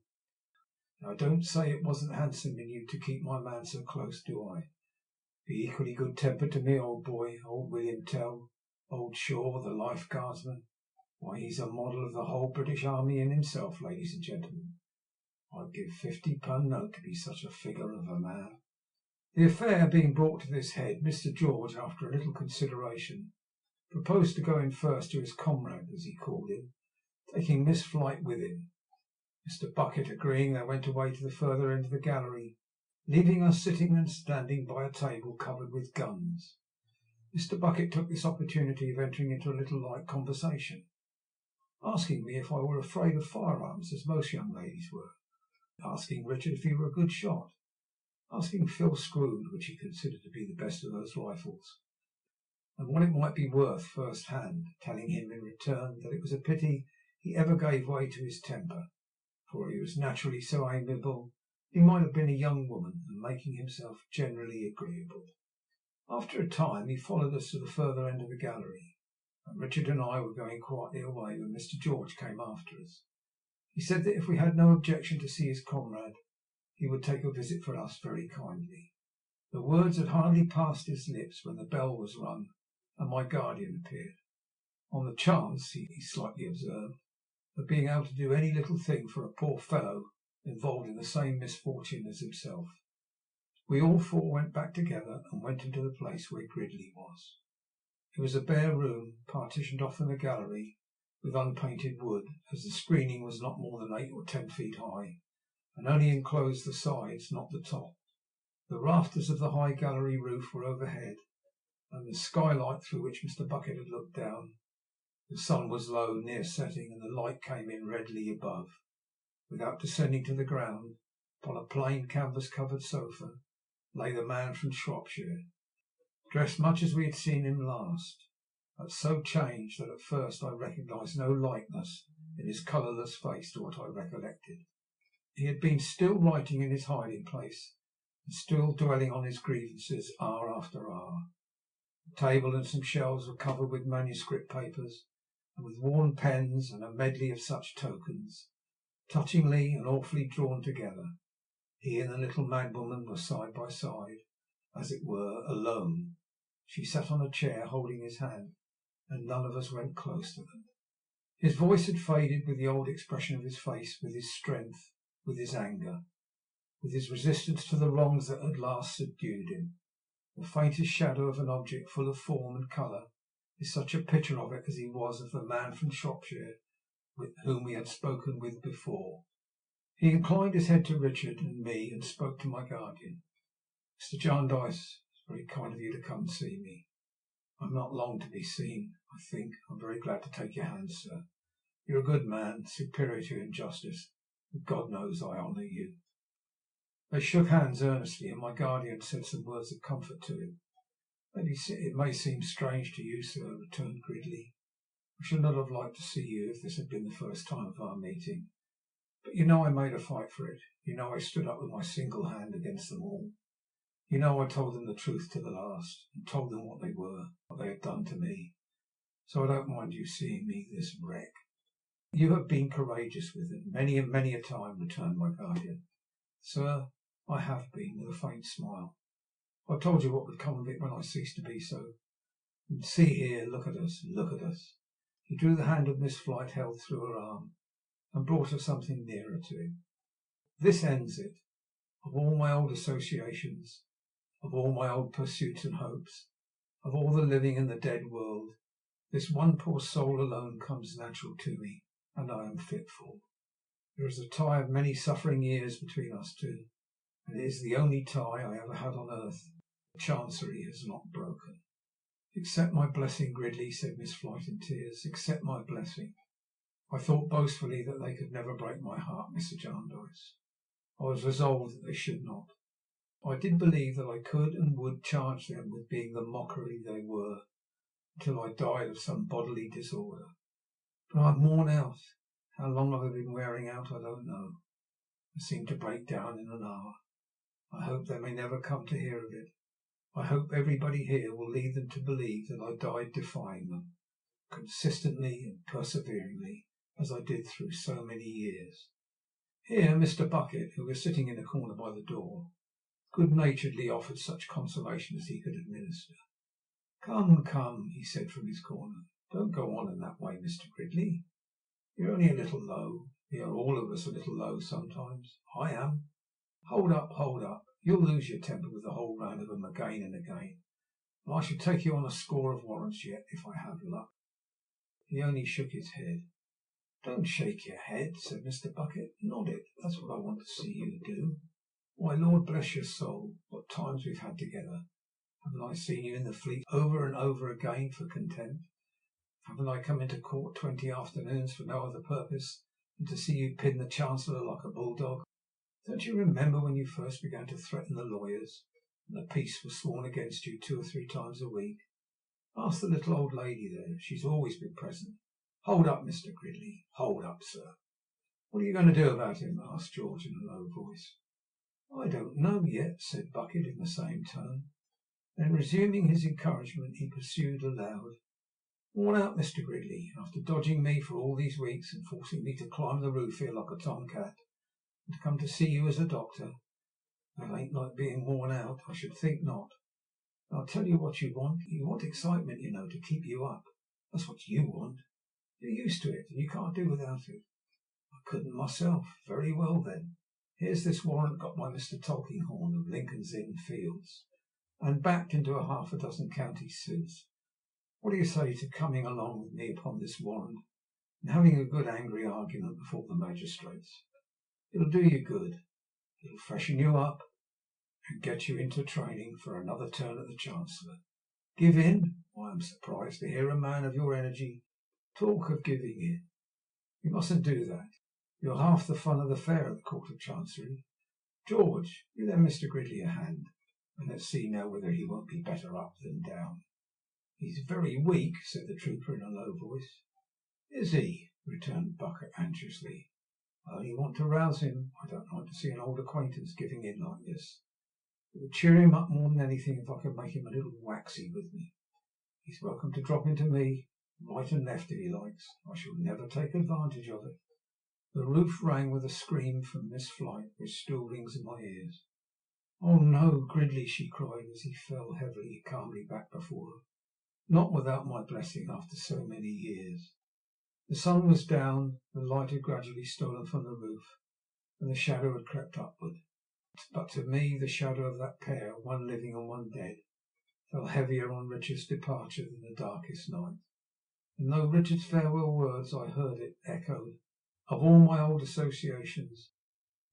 "I don't say it wasn't handsome in you to keep my man so close, do I? Be equally good-tempered to me, old boy. Old William Tell, old Shaw, the Life Guardsman, why, he's a model of the whole British Army in himself, ladies and gentlemen. I'd give £50 note to be such a figure of a man." The affair being brought to this head, Mr. George, after a little consideration, proposed to go in first to his comrade, as he called him, taking Miss Flite with him. Mr. Bucket agreeing, they went away to the further end of the gallery, leaving us sitting and standing by a table covered with guns. Mr. Bucket took this opportunity of entering into a little light conversation, asking me if I were afraid of firearms, as most young ladies were, asking Richard if he were a good shot, asking Phil Squood which he considered to be the best of those rifles, and what it might be worth first hand, telling him in return that it was a pity he ever gave way to his temper, for he was naturally so amiable he might have been a young woman, and making himself generally agreeable. After a time he followed us to the further end of the gallery, and Richard and I were going quietly away when Mr. George came after us. He said that if we had no objection to see his comrade, he would take a visit for us very kindly. The words had hardly passed his lips when the bell was rung and my guardian appeared, on the chance, he slightly observed, of being able to do any little thing for a poor fellow involved in the same misfortune as himself. We all four went back together and went into the place where Gridley was. It was a bare room, partitioned off from the gallery with unpainted wood, as the screening was not more than 8 or 10 feet high, and only enclosed the sides, not the top. The rafters of the high gallery roof were overhead, and the skylight through which Mr. Bucket had looked down. The sun was low, near setting, and the light came in redly above. Without descending to the ground, upon a plain canvas-covered sofa, lay the man from Shropshire, dressed much as we had seen him last, but so changed that at first I recognised no likeness in his colourless face to what I recollected. He had been still writing in his hiding-place, and still dwelling on his grievances hour after hour. The table and some shelves were covered with manuscript papers, and with worn pens and a medley of such tokens, touchingly and awfully drawn together. He and the little madwoman were side by side, as it were, alone. She sat on a chair holding his hand, and none of us went close to them. His voice had faded with the old expression of his face, with his strength, with his anger, with his resistance to the wrongs that at last subdued him. The faintest shadow of an object full of form and colour is such a picture of it as he was of the man from Shropshire with whom we had spoken with before. He inclined his head to Richard and me and spoke to my guardian. Mr. Jarndyce, it's very kind of you to come and see me. I'm not long to be seen, I think. I'm very glad to take your hand, sir. You're a good man, superior to injustice, and God knows I honour you. They shook hands earnestly, and my guardian said some words of comfort to him. It may seem strange to you, sir, returned Gridley. I should not have liked to see you if this had been the first time of our meeting. But you know I made a fight for it. You know I stood up with my single hand against them all. You know I told them the truth to the last, and told them what they were, what they had done to me. So I don't mind you seeing me this wreck. You have been courageous with them, many and many a time, returned my guardian. Sir, I have been, with a faint smile. I told you what would come of it when I ceased to be so. And see here, look at us, look at us. He drew the hand of Miss Flite held through her arm, and brought her something nearer to him. This ends it. Of all my old associations, of all my old pursuits and hopes, of all the living and the dead world, this one poor soul alone comes natural to me, and I am fit for. There is a tie of many suffering years between us two, and it is the only tie I ever had on earth. The Chancery has not broken. Accept my blessing, Gridley, said Miss Flite in tears. Accept my blessing. I thought boastfully that they could never break my heart, Mr. Jarndyce. I was resolved that they should not. I did believe that I could and would charge them with being the mockery they were, until I died of some bodily disorder. But I am worn out. How long have I been wearing out, I don't know. I seem to break down in an hour. I hope they may never come to hear of it. I hope everybody here will lead them to believe that I died defying them, consistently and perseveringly, as I did through so many years. Here Mr. Bucket, who was sitting in a corner by the door, good-naturedly offered such consolation as he could administer. Come, come, he said from his corner. Don't go on in that way, Mr. Gridley. You're only a little low. We are all of us a little low sometimes. I am. Hold up, hold up. You'll lose your temper with the whole round of them again and again. And I should take you on a score of warrants yet, if I have luck. He only shook his head. Don't shake your head, said Mr. Bucket. Nod it. That's what I want to see you do. Why, Lord bless your soul, what times we've had together. Haven't I seen you in the Fleet over and over again for contempt? Haven't I come into court 20 afternoons for no other purpose than to see you pin the Chancellor like a bulldog? Don't you remember when you first began to threaten the lawyers, and the peace was sworn against you 2 or 3 times a week? Ask the little old lady there. She's always been present. Hold up, Mr. Gridley. Hold up, sir. What are you going to do about him? Asked George in a low voice. I don't know yet, said Bucket in the same tone. Then, resuming his encouragement, he pursued aloud. Worn out, Mr. Gridley, after dodging me for all these weeks and forcing me to climb the roof here like a tomcat, and to come to see you as a doctor. That ain't like being worn out. I should think not. And I'll tell you what you want. You want excitement, you know, to keep you up. That's what you want. You're used to it, and you can't do without it. I couldn't myself. Very well, then. Here's this warrant got by Mr. Tulkinghorn of Lincoln's Inn Fields, and backed into a half a dozen county suits. What do you say to coming along with me upon this warrant, and having a good angry argument before the magistrates? It'll do you good. It'll freshen you up, and get you into training for another turn at the Chancellor. Give in? I am surprised to hear a man of your energy talk of giving in. You mustn't do that. You're half the fun of the fair at the Court of Chancery. George, you lend Mr. Gridley a hand, and let's see now whether he won't be better up than down. He's very weak, said the trooper in a low voice. Is he? Returned Bucket anxiously. I only want to rouse him. I don't like to see an old acquaintance giving in like this. It would cheer him up more than anything if I could make him a little waxy with me. He's welcome to drop into me, right and left if he likes. I shall never take advantage of it. The roof rang with a scream from Miss Flite, which still rings in my ears. Oh no, Gridley, she cried as he fell heavily, calmly back before her. Not without my blessing after so many years. The sun was down, the light had gradually stolen from the roof, and the shadow had crept upward. But to me the shadow of that pair, one living and one dead, fell heavier on Richard's departure than the darkest night. And though Richard's farewell words, I heard it echoed, of all my old associations,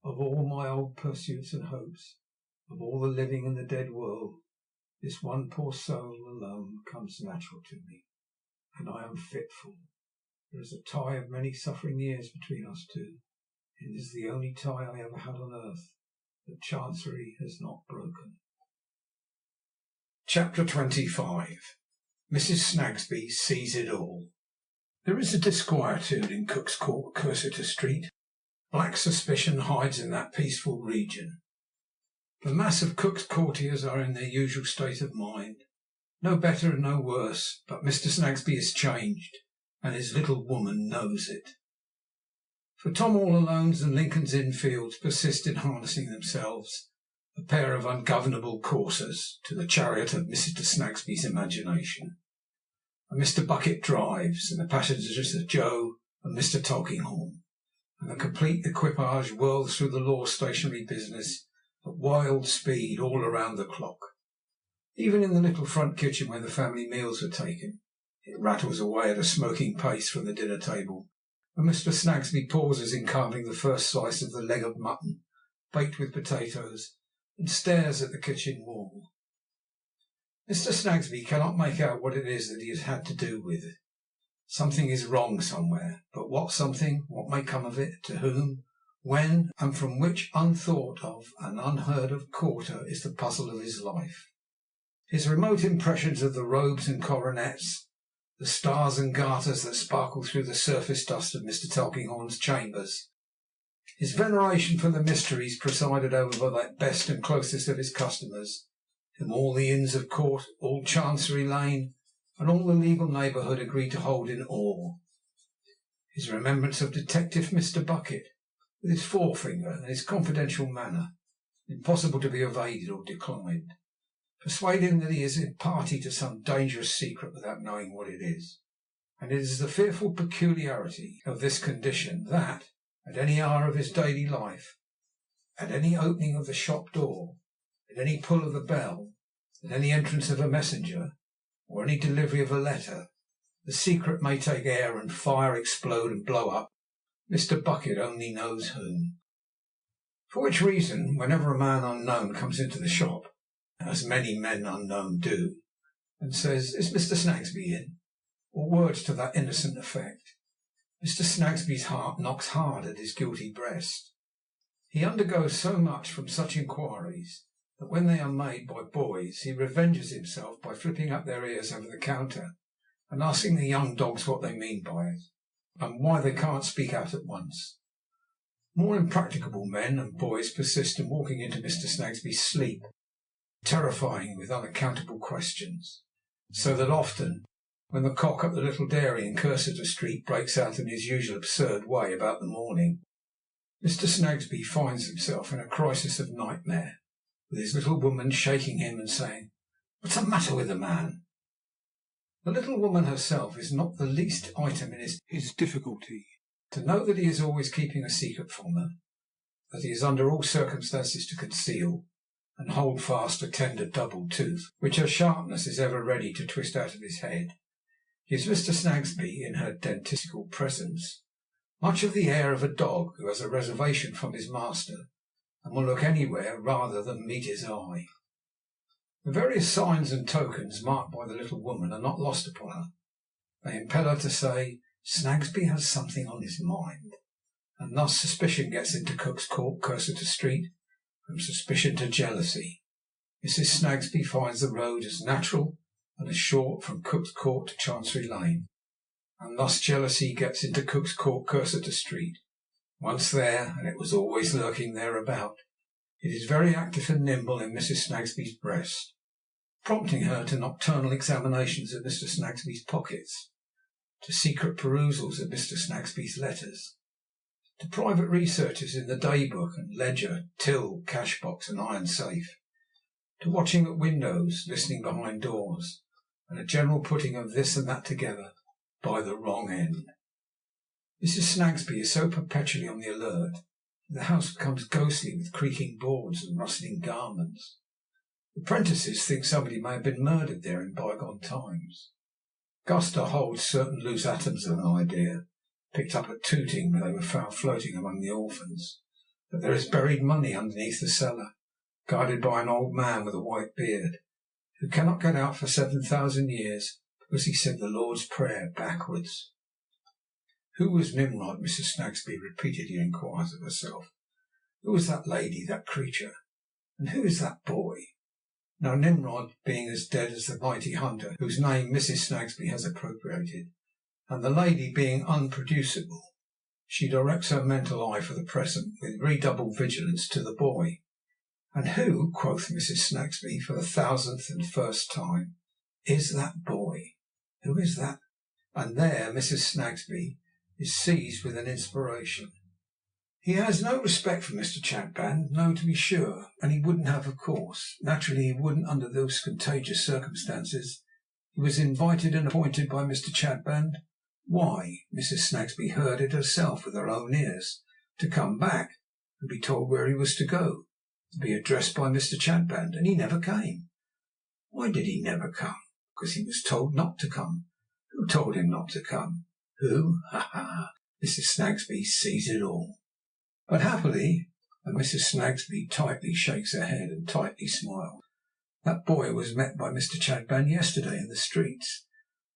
of all my old pursuits and hopes, Of all the living and the dead world, this one poor soul alone comes natural to me, and I am fitful. There is a tie of many suffering years between us two. It is the only tie I ever had on earth that Chancery has not broken. Chapter 25. Mrs. Snagsby sees it all. There is a disquietude in Cook's Court, Cursitor Street. Black suspicion hides in that peaceful region. The mass of Cook's courtiers are in their usual state of mind, no better and no worse, but Mr. Snagsby is changed, and his little woman knows it. For Tom All-Alones and Lincoln's Inn Fields persist in harnessing themselves, a pair of ungovernable coursers, to the chariot of Mr. Snagsby's imagination. And Mr. Bucket drives, and the passengers are Joe and Mr. Tulkinghorn, and the complete equipage whirls through the law stationery business at wild speed all around the clock. Even in the little front kitchen where the family meals are taken, it rattles away at a smoking pace from the dinner table, when Mr. Snagsby pauses in carving the first slice of the leg of mutton, baked with potatoes, and stares at the kitchen wall. Mr. Snagsby cannot make out what it is that he has had to do with it. Something is wrong somewhere, but what something, what may come of it, to whom, when, and from which unthought of and unheard of quarter is the puzzle of his life. His remote impressions of the robes and coronets, the stars and garters that sparkle through the surface dust of Mr. Tulkinghorn's chambers, his veneration for the mysteries presided over by that best and closest of his customers, whom all the inns of court, all Chancery Lane, and all the legal neighbourhood agree to hold in awe. His remembrance of Detective Mr. Bucket, with his forefinger and his confidential manner, impossible to be evaded or declined, persuade him that he is in party to some dangerous secret without knowing what it is. And it is the fearful peculiarity of this condition that, at any hour of his daily life, at any opening of the shop door, at any pull of the bell, at any entrance of a messenger, or any delivery of a letter, the secret may take air and fire, explode and blow up, Mr. Bucket only knows whom. For which reason, whenever a man unknown comes into the shop, as many men unknown do, and says, "Is Mr. Snagsby in?" or words to that innocent effect, Mr. Snagsby's heart knocks hard at his guilty breast. He undergoes so much from such inquiries that when they are made by boys he revenges himself by flipping up their ears over the counter and asking the young dogs what they mean by it, and why they can't speak out at once. More impracticable men and boys persist in walking into Mr. Snagsby's sleep, terrifying with unaccountable questions, so that often, when the cock at the little dairy in Cursitor Street breaks out in his usual absurd way about the morning, Mr. Snagsby finds himself in a crisis of nightmare, with his little woman shaking him and saying, "What's the matter with the man?" The little woman herself is not the least item in his difficulty. To know that he is always keeping a secret from her, that he is under all circumstances to conceal and hold fast a tender double tooth, which her sharpness is ever ready to twist out of his head, gives Mr. Snagsby, in her dentistical presence, much of the air of a dog who has a reservation from his master, and will look anywhere rather than meet his eye. The various signs and tokens marked by the little woman are not lost upon her. They impel her to say, "Snagsby has something on his mind," and thus suspicion gets into Cook's Court, Cursitor Street, from suspicion to jealousy. Mrs. Snagsby finds the road as natural and as short from Cook's Court to Chancery Lane, and thus jealousy gets into Cook's Court, Cursitor Street. Once there, and it was always lurking thereabout, it is very active and nimble in Mrs. Snagsby's breast, prompting her to nocturnal examinations of Mr. Snagsby's pockets, to secret perusals of Mr. Snagsby's letters, to private researches in the day book and ledger, till, cash box, and iron safe, to watching at windows, listening behind doors, and a general putting of this and that together by the wrong end. Mrs. Snagsby is so perpetually on the alert that the house becomes ghostly with creaking boards and rustling garments. The apprentices think somebody may have been murdered there in bygone times. Guster holds certain loose atoms of an idea, picked up at Tooting when they were found floating among the orphans, that there is buried money underneath the cellar, guarded by an old man with a white beard, who cannot get out for 7,000 years because he said the Lord's Prayer backwards. Who was Nimrod? Mrs. Snagsby repeatedly inquires of herself. Who was that lady, that creature? And who is that boy? Now, Nimrod being as dead as the mighty hunter whose name Mrs. Snagsby has appropriated, and the lady being unproducible, she directs her mental eye for the present with redoubled vigilance to the boy. And who, quoth Mrs. Snagsby for the 1,001st time, is that boy? Who is that? And there Mrs. Snagsby is seized with an inspiration. He has no respect for Mr. Chadband, no, to be sure, and he wouldn't have, of course. Naturally, he wouldn't under those contagious circumstances. He was invited and appointed by Mr. Chadband. Why, Mrs. Snagsby heard it herself with her own ears, to come back and be told where he was to go, to be addressed by Mr. Chadband, and he never came. Why did he never come? Because he was told not to come. Who told him not to come? Who? Ha ha! Mrs. Snagsby sees it all. But happily, and Mrs. Snagsby tightly shakes her head and tightly smiles, that boy was met by Mr. Chadband yesterday in the streets,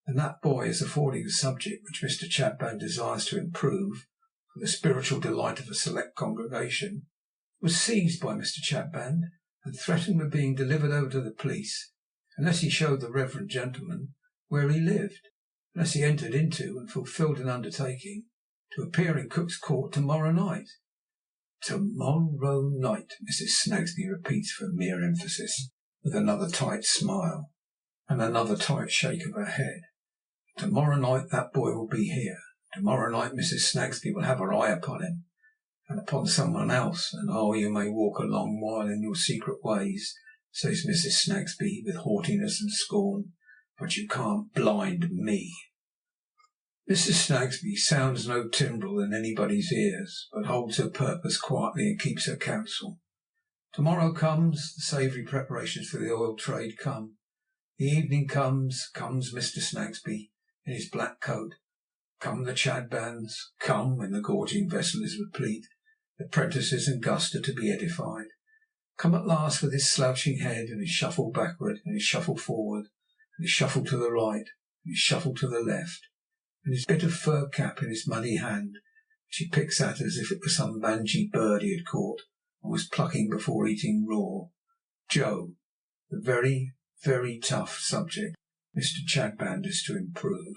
and that boy is affording a subject which Mr. Chadband desires to improve for the spiritual delight of a select congregation, was seized by Mr. Chadband and threatened with being delivered over to the police unless he showed the reverend gentleman where he lived, unless he entered into and fulfilled an undertaking to appear in Cook's Court tomorrow night. Tomorrow night, Mrs. Snagsby repeats for mere emphasis, with another tight smile and another tight shake of her head. Tomorrow night that boy will be here. Tomorrow night Mrs. Snagsby will have her eye upon him, and upon someone else, and oh, you may walk a long while in your secret ways, says Mrs. Snagsby with haughtiness and scorn, but you can't blind me. Mrs. Snagsby sounds no timbrel in anybody's ears, but holds her purpose quietly and keeps her counsel. Tomorrow comes, the savoury preparations for the oil trade come. The evening comes Mr. Snagsby in his black coat. Come the Chadbands, come when the gorging vessel is replete, the apprentices and Guster to be edified. Come at last with his slouching head and his shuffle backward and his shuffle forward and his shuffle to the right and his shuffle to the left, and his bit of fur cap in his muddy hand, which he picks at as if it were some mangy bird he had caught and was plucking before eating raw. Joe, the very, very tough subject Mr. Chadband is to improve.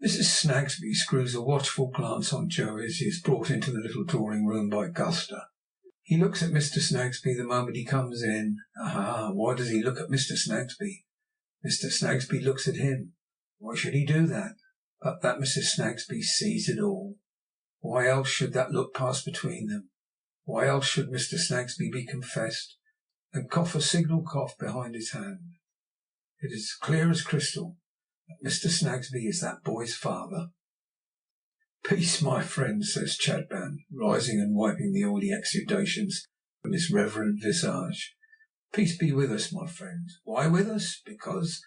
Mrs. Snagsby screws a watchful glance on Joe as he is brought into the little drawing-room by Guster. He looks at Mr. Snagsby the moment he comes in. Aha! Why does he look at Mr. Snagsby? Mr. Snagsby looks at him. Why should he do that? But that Mrs. Snagsby sees it all. Why else should that look pass between them? Why else should Mr. Snagsby be confessed and cough a signal cough behind his hand? It is clear as crystal that Mr. Snagsby is that boy's father. Peace, my friend, says Chadband, rising and wiping the oily exudations from his reverend visage. Peace be with us, my friend. Why with us? Because,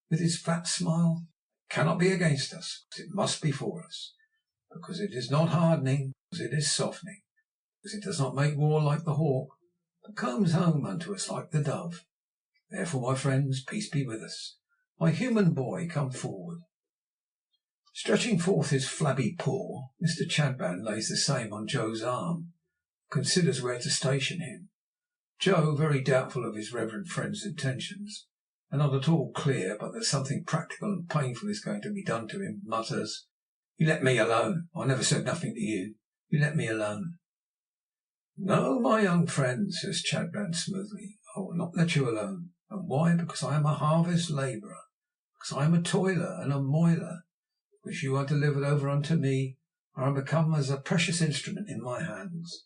with his fat smile, it cannot be against us, because it must be for us, because it is not hardening, because it is softening, because it does not make war like the hawk, but comes home unto us like the dove. Therefore, my friends, peace be with us. My human boy, come forward. Stretching forth his flabby paw, Mr. Chadband lays the same on Joe's arm, considers where to station him. Joe, very doubtful of his reverend friend's intentions, and not at all clear but that something practical and painful is going to be done to him, mutters, "You let me alone. I never said nothing to you. You let me alone." "No, my young friend," says Chadband smoothly, "I will not let you alone. And why? Because I am a harvest labourer, because I am a toiler and a moiler, which you are delivered over unto me, and are become as a precious instrument in my hands.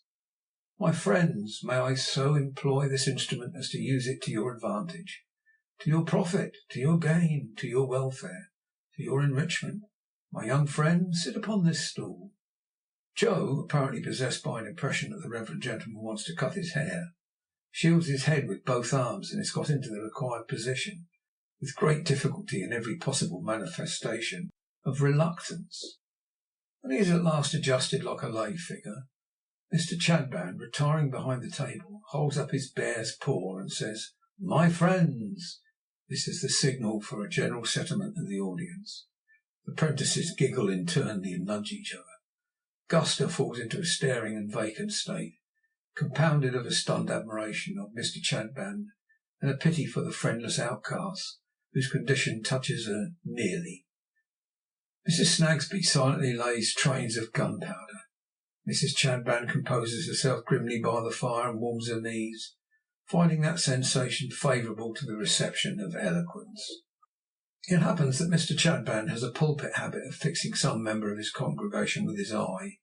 My friends, may I so employ this instrument as to use it to your advantage, to your profit, to your gain, to your welfare, to your enrichment. My young friend, sit upon this stool." Joe, apparently possessed by an impression that the reverend gentleman wants to cut his hair, shields his head with both arms and is got into the required position, with great difficulty and every possible manifestation of reluctance. When he is at last adjusted like a lay figure, Mr. Chadband, retiring behind the table, holds up his bare paw and says, "My friends." This is the signal for a general settlement of the audience. The apprentices giggle internally and nudge each other. Guster falls into a staring and vacant state, compounded of a stunned admiration of Mr. Chadband and a pity for the friendless outcasts whose condition touches her nearly. Mrs. Snagsby silently lays trains of gunpowder. Mrs. Chadband composes herself grimly by the fire and warms her knees, finding that sensation favourable to the reception of eloquence. It happens that Mr. Chadband has a pulpit habit of fixing some member of his congregation with his eye,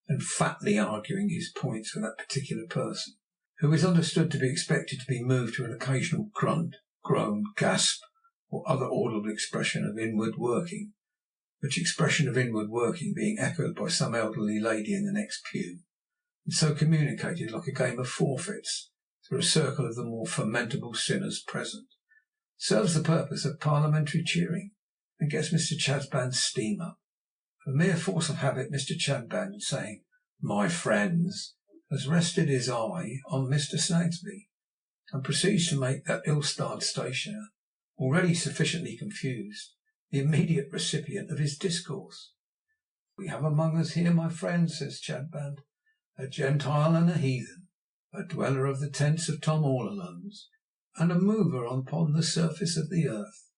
and fatly arguing his points for that particular person, who is understood to be expected to be moved to an occasional grunt, groan, gasp, or other audible expression of inward working, which expression of inward working being echoed by some elderly lady in the next pew, and so communicated like a game of forfeits through a circle of the more fermentable sinners present, serves the purpose of parliamentary cheering, and gets Mr. Chadband's steam up. For mere force of habit, Mr. Chadband, saying "my friends," has rested his eye on Mr. Snagsby, and proceeds to make that ill-starred stationer, already sufficiently confused, the immediate recipient of his discourse. "We have among us here, my friends," says Chadband, "a Gentile and a heathen, a dweller of the tents of Tom All-Alones, and a mover upon the surface of the earth.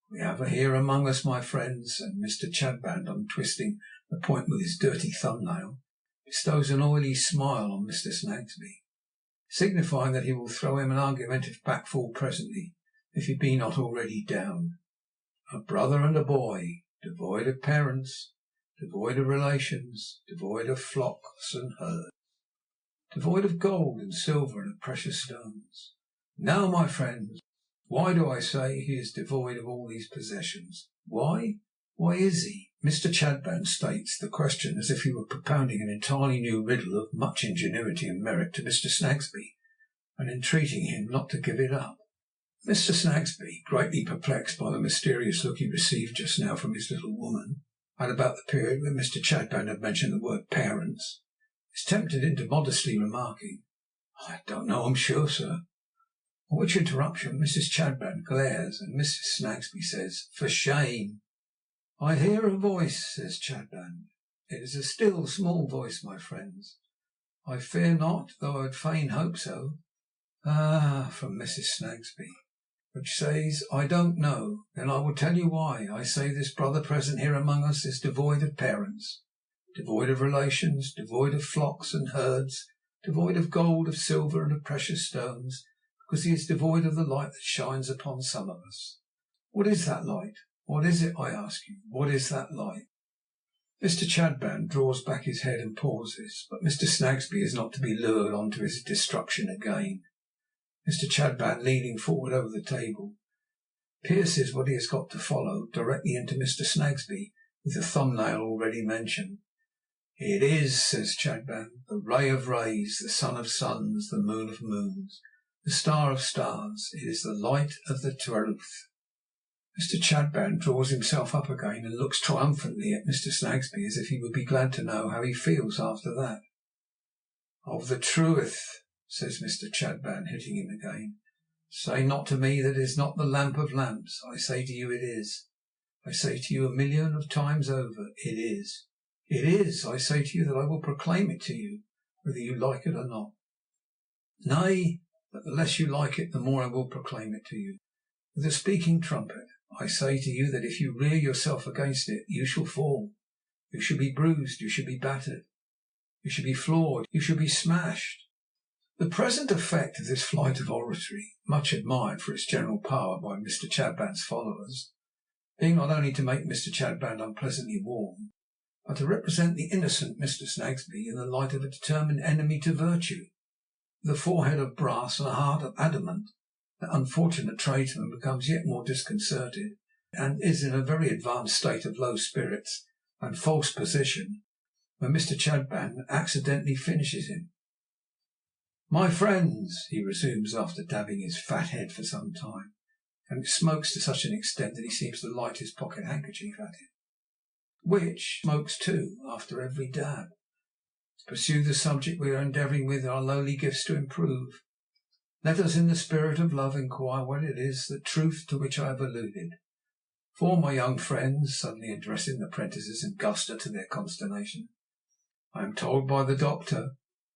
We have here among us, my friends," and Mr. Chadband, untwisting the point with his dirty thumbnail, bestows an oily smile on Mr. Snagsby, signifying that he will throw him an argumentative backfall presently, if he be not already down. "A brother and a boy, devoid of parents, devoid of relations, devoid of flocks and herds, devoid of gold and silver and of precious stones. Now, my friends, why do I say he is devoid of all these possessions? Why? Why is he?" Mr. Chadband states the question as if he were propounding an entirely new riddle of much ingenuity and merit to Mr. Snagsby, and entreating him not to give it up. Mr. Snagsby, greatly perplexed by the mysterious look he received just now from his little woman, at about the period when Mr. Chadband had mentioned the word parents, is tempted into modestly remarking, "I don't know, I'm sure, sir." On which interruption Mrs. Chadband glares, and Mrs. Snagsby says, "For shame." "I hear a voice," says Chadband. "It is a still, small voice, my friends. I fear not, though I'd fain hope so." "Ah," from Mrs. Snagsby, which says, "I don't know. Then I will tell you why I say this brother present here among us is devoid of parents, devoid of relations, devoid of flocks and herds, devoid of gold, of silver, and of precious stones, because he is devoid of the light that shines upon some of us. What is that light? What is it, I ask you? What is that light?" Mr. Chadband draws back his head and pauses, but Mr. Snagsby is not to be lured on to his destruction again. Mr. Chadband, leaning forward over the table, pierces what he has got to follow directly into Mr. Snagsby with the thumbnail already mentioned. "It is," says Chadband, "the ray of rays, the sun of suns, the moon of moons, the star of stars. It is the light of the truth." Mr. Chadband draws himself up again and looks triumphantly at Mr. Snagsby as if he would be glad to know how he feels after that. "Of the truth," says Mr. Chadband, hitting him again. "Say not to me that it is not the lamp of lamps. I say to you it is. I say to you 1,000,000 of times over, it is. It is. I say to you that I will proclaim it to you, whether you like it or not. Nay, that the less you like it, the more I will proclaim it to you. With a speaking trumpet, I say to you that if you rear yourself against it, you shall fall. You shall be bruised. You shall be battered. You shall be floored. You shall be smashed." The present effect of this flight of oratory, much admired for its general power by Mr. Chadband's followers, being not only to make Mr. Chadband unpleasantly warm, but to represent the innocent Mr. Snagsby in the light of a determined enemy to virtue, with a forehead of brass and a heart of adamant, that unfortunate tradesman becomes yet more disconcerted, and is in a very advanced state of low spirits and false position, when Mr. Chadband accidentally finishes him. "My friends," he resumes after dabbing his fat head for some time, and it smokes to such an extent that he seems to light his pocket handkerchief at it, which smokes too after every dab. pursue the subject we are endeavouring with our lowly gifts to improve. Let us, in the spirit of love, inquire what it is, the truth to which I have alluded. For, my young friends, suddenly addressing the apprentices and Guster to their consternation, I am told by the doctor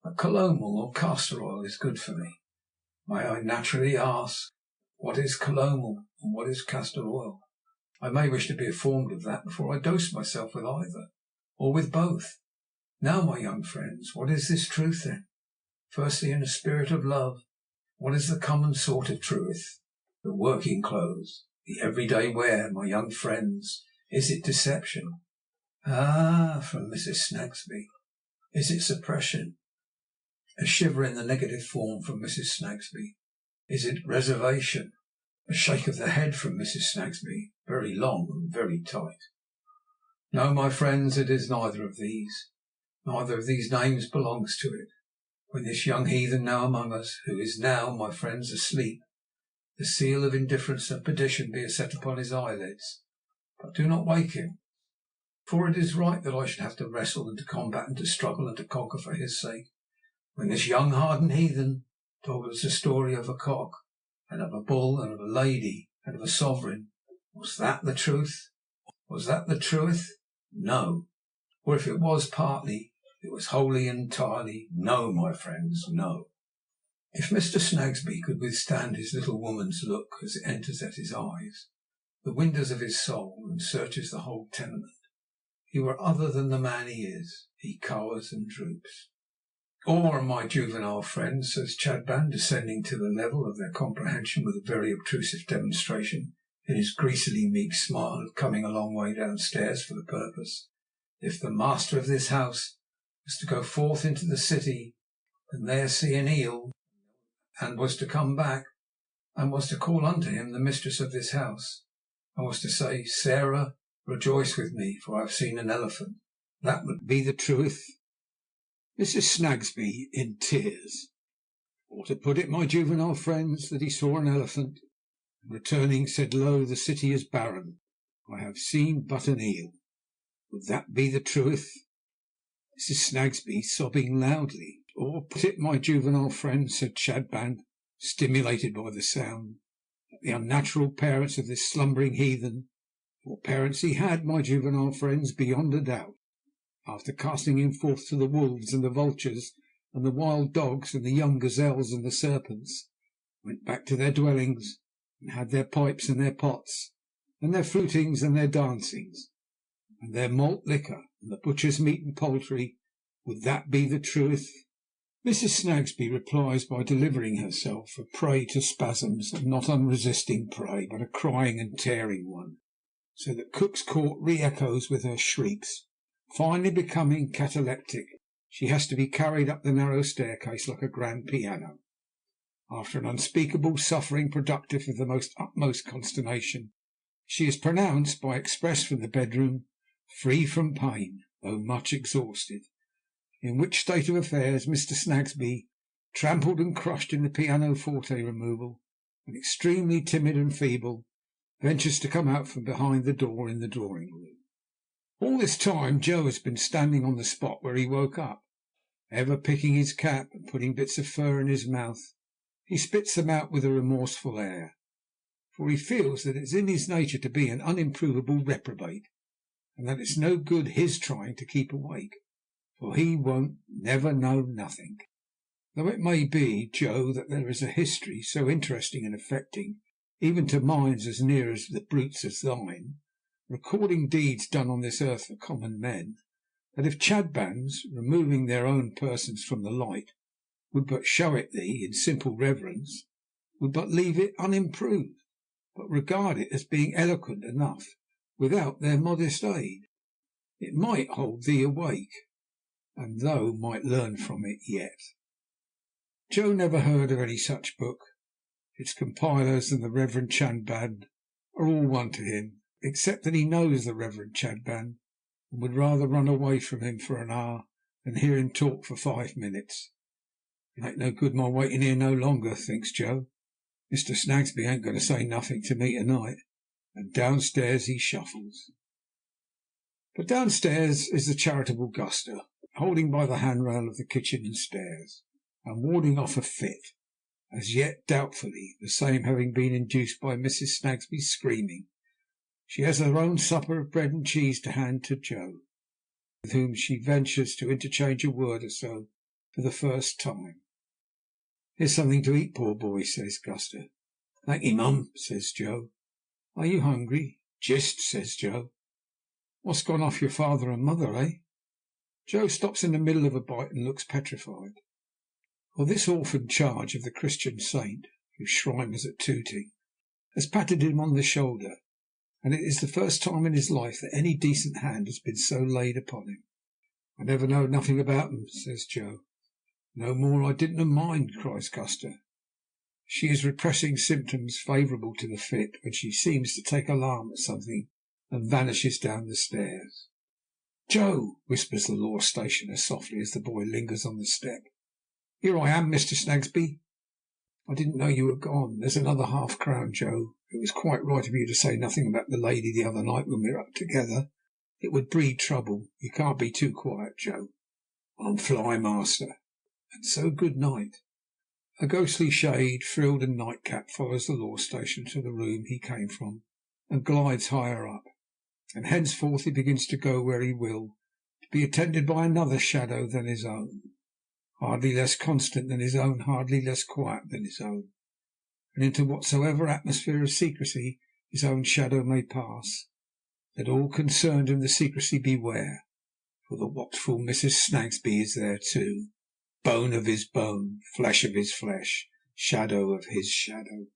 that calomel or castor oil is good for me. May I naturally ask, what is calomel and what is castor oil? I may wish to be informed of that before I dose myself with either, or with both. Now, my young friends, what is this truth then? Firstly, in the spirit of love, what is the common sort of truth? The working clothes, the everyday wear, my young friends. Is it deception? Ah, from Mrs. Snagsby. Is it suppression? A shiver in the negative form from Mrs. Snagsby. Is it reservation? A shake of the head from Mrs. Snagsby, very long and very tight. No, my friends, it is neither of these. Neither of these names belongs to it. When this young heathen now among us, who is now, my friends, asleep, the seal of indifference and perdition be set upon his eyelids. But do not wake him, for it is right that I should have to wrestle and to combat and to struggle and to conquer for his sake. When this young hardened heathen told us the story of a cock, and of a bull, and of a lady, and of a sovereign, was that the truth? Was that the truth? No. Or if it was partly, it was wholly and entirely no, my friends, no. If Mr. Snagsby could withstand his little woman's look as it enters at his eyes, the windows of his soul, and searches the whole tenement, he were other than the man he is. He cowers and droops. Or, my juvenile friends, says Chadband, descending to the level of their comprehension with a very obtrusive demonstration in his greasily meek smile of coming a long way downstairs for the purpose, if the master of this house was to go forth into the city, and there see an eel, and was to come back, and was to call unto him the mistress of this house, and was to say, Sarah, rejoice with me, for I have seen an elephant, that would be the truth. Mrs. Snagsby in tears. Or to put it, my juvenile friends, that he saw an elephant, and returning said, Lo, the city is barren, I have seen but an eel. Would that be the truth? Mrs. Snagsby sobbing loudly. Or put it, my juvenile friends, said Chadband, stimulated by the sound, that the unnatural parents of this slumbering heathen, for parents he had, my juvenile friends, beyond a doubt, after casting him forth to the wolves and the vultures and the wild dogs and the young gazelles and the serpents, went back to their dwellings and had their pipes and their pots, and their fruitings and their dancings, and their malt liquor, and the butcher's meat and poultry. Would that be the truth? Mrs. Snagsby replies by delivering herself a prey to spasms, and not unresisting prey, but a crying and tearing one, so that Cook's Court re-echoes with her shrieks. Finally becoming cataleptic, she has to be carried up the narrow staircase like a grand piano. After an unspeakable suffering productive of the most utmost consternation, she is pronounced by express from the bedroom free from pain, though much exhausted, in which state of affairs Mr. Snagsby, trampled and crushed in the pianoforte removal, and extremely timid and feeble, ventures to come out from behind the door in the drawing-room. All this time Joe has been standing on the spot where he woke up, ever picking his cap and putting bits of fur in his mouth. He spits them out with a remorseful air, for he feels that it's in his nature to be an unimprovable reprobate, and that it's no good his trying to keep awake, for he won't never know nothing. Though it may be, Joe, that there is a history so interesting and affecting, even to minds as near as the brute's as thine, recording deeds done on this earth for common men, that if Chadbands, removing their own persons from the light, would but show it thee in simple reverence, would but leave it unimproved, but regard it as being eloquent enough without their modest aid, it might hold thee awake, and thou might learn from it yet. Joe never heard of any such book. Its compilers and the Reverend Chadband are all one to him, except that he knows the Reverend Chadband, and would rather run away from him for an hour than hear him talk for 5 minutes. It ain't no good my waiting here no longer, thinks Joe. Mr. Snagsby ain't going to say nothing to me tonight, and downstairs he shuffles. But downstairs is the charitable Guster, holding by the handrail of the kitchen and stairs, and warding off a fit, as yet doubtfully, the same having been induced by Mrs. Snagsby's screaming. She has her own supper of bread and cheese to hand to Joe, with whom she ventures to interchange a word or so for the first time. "Here's something to eat, poor boy," says Guster. "Thank'ee, mum," says Joe. "Are you hungry?" "Jist," says Joe. "What's gone off your father and mother, eh?" Joe stops in the middle of a bite and looks petrified, for this orphan charge of the Christian saint, whose shrine was at Tooting, has patted him on the shoulder, and it is the first time in his life that any decent hand has been so laid upon him. "I never knowed nothing about 'em," says Joe. "No more I didn't of mine," cries Guster. She is repressing symptoms favourable to the fit, when she seems to take alarm at something and vanishes down the stairs. "Joe," whispers the law stationer softly as the boy lingers on the step. "Here I am, Mr. Snagsby." "I didn't know you were gone. There's another half-crown, Joe. It was quite right of you to say nothing about the lady the other night when we were up together. It would breed trouble. You can't be too quiet, Joe." "I'm fly, master, and so good night." A ghostly shade, frilled and nightcap, follows the law station to the room he came from, and glides higher up, and henceforth he begins to go where he will, to be attended by another shadow than his own, hardly less constant than his own, hardly less quiet than his own, and into whatsoever atmosphere of secrecy his own shadow may pass, let all concerned in the secrecy beware, for the watchful Mrs. Snagsby is there too, bone of his bone, flesh of his flesh, shadow of his shadow.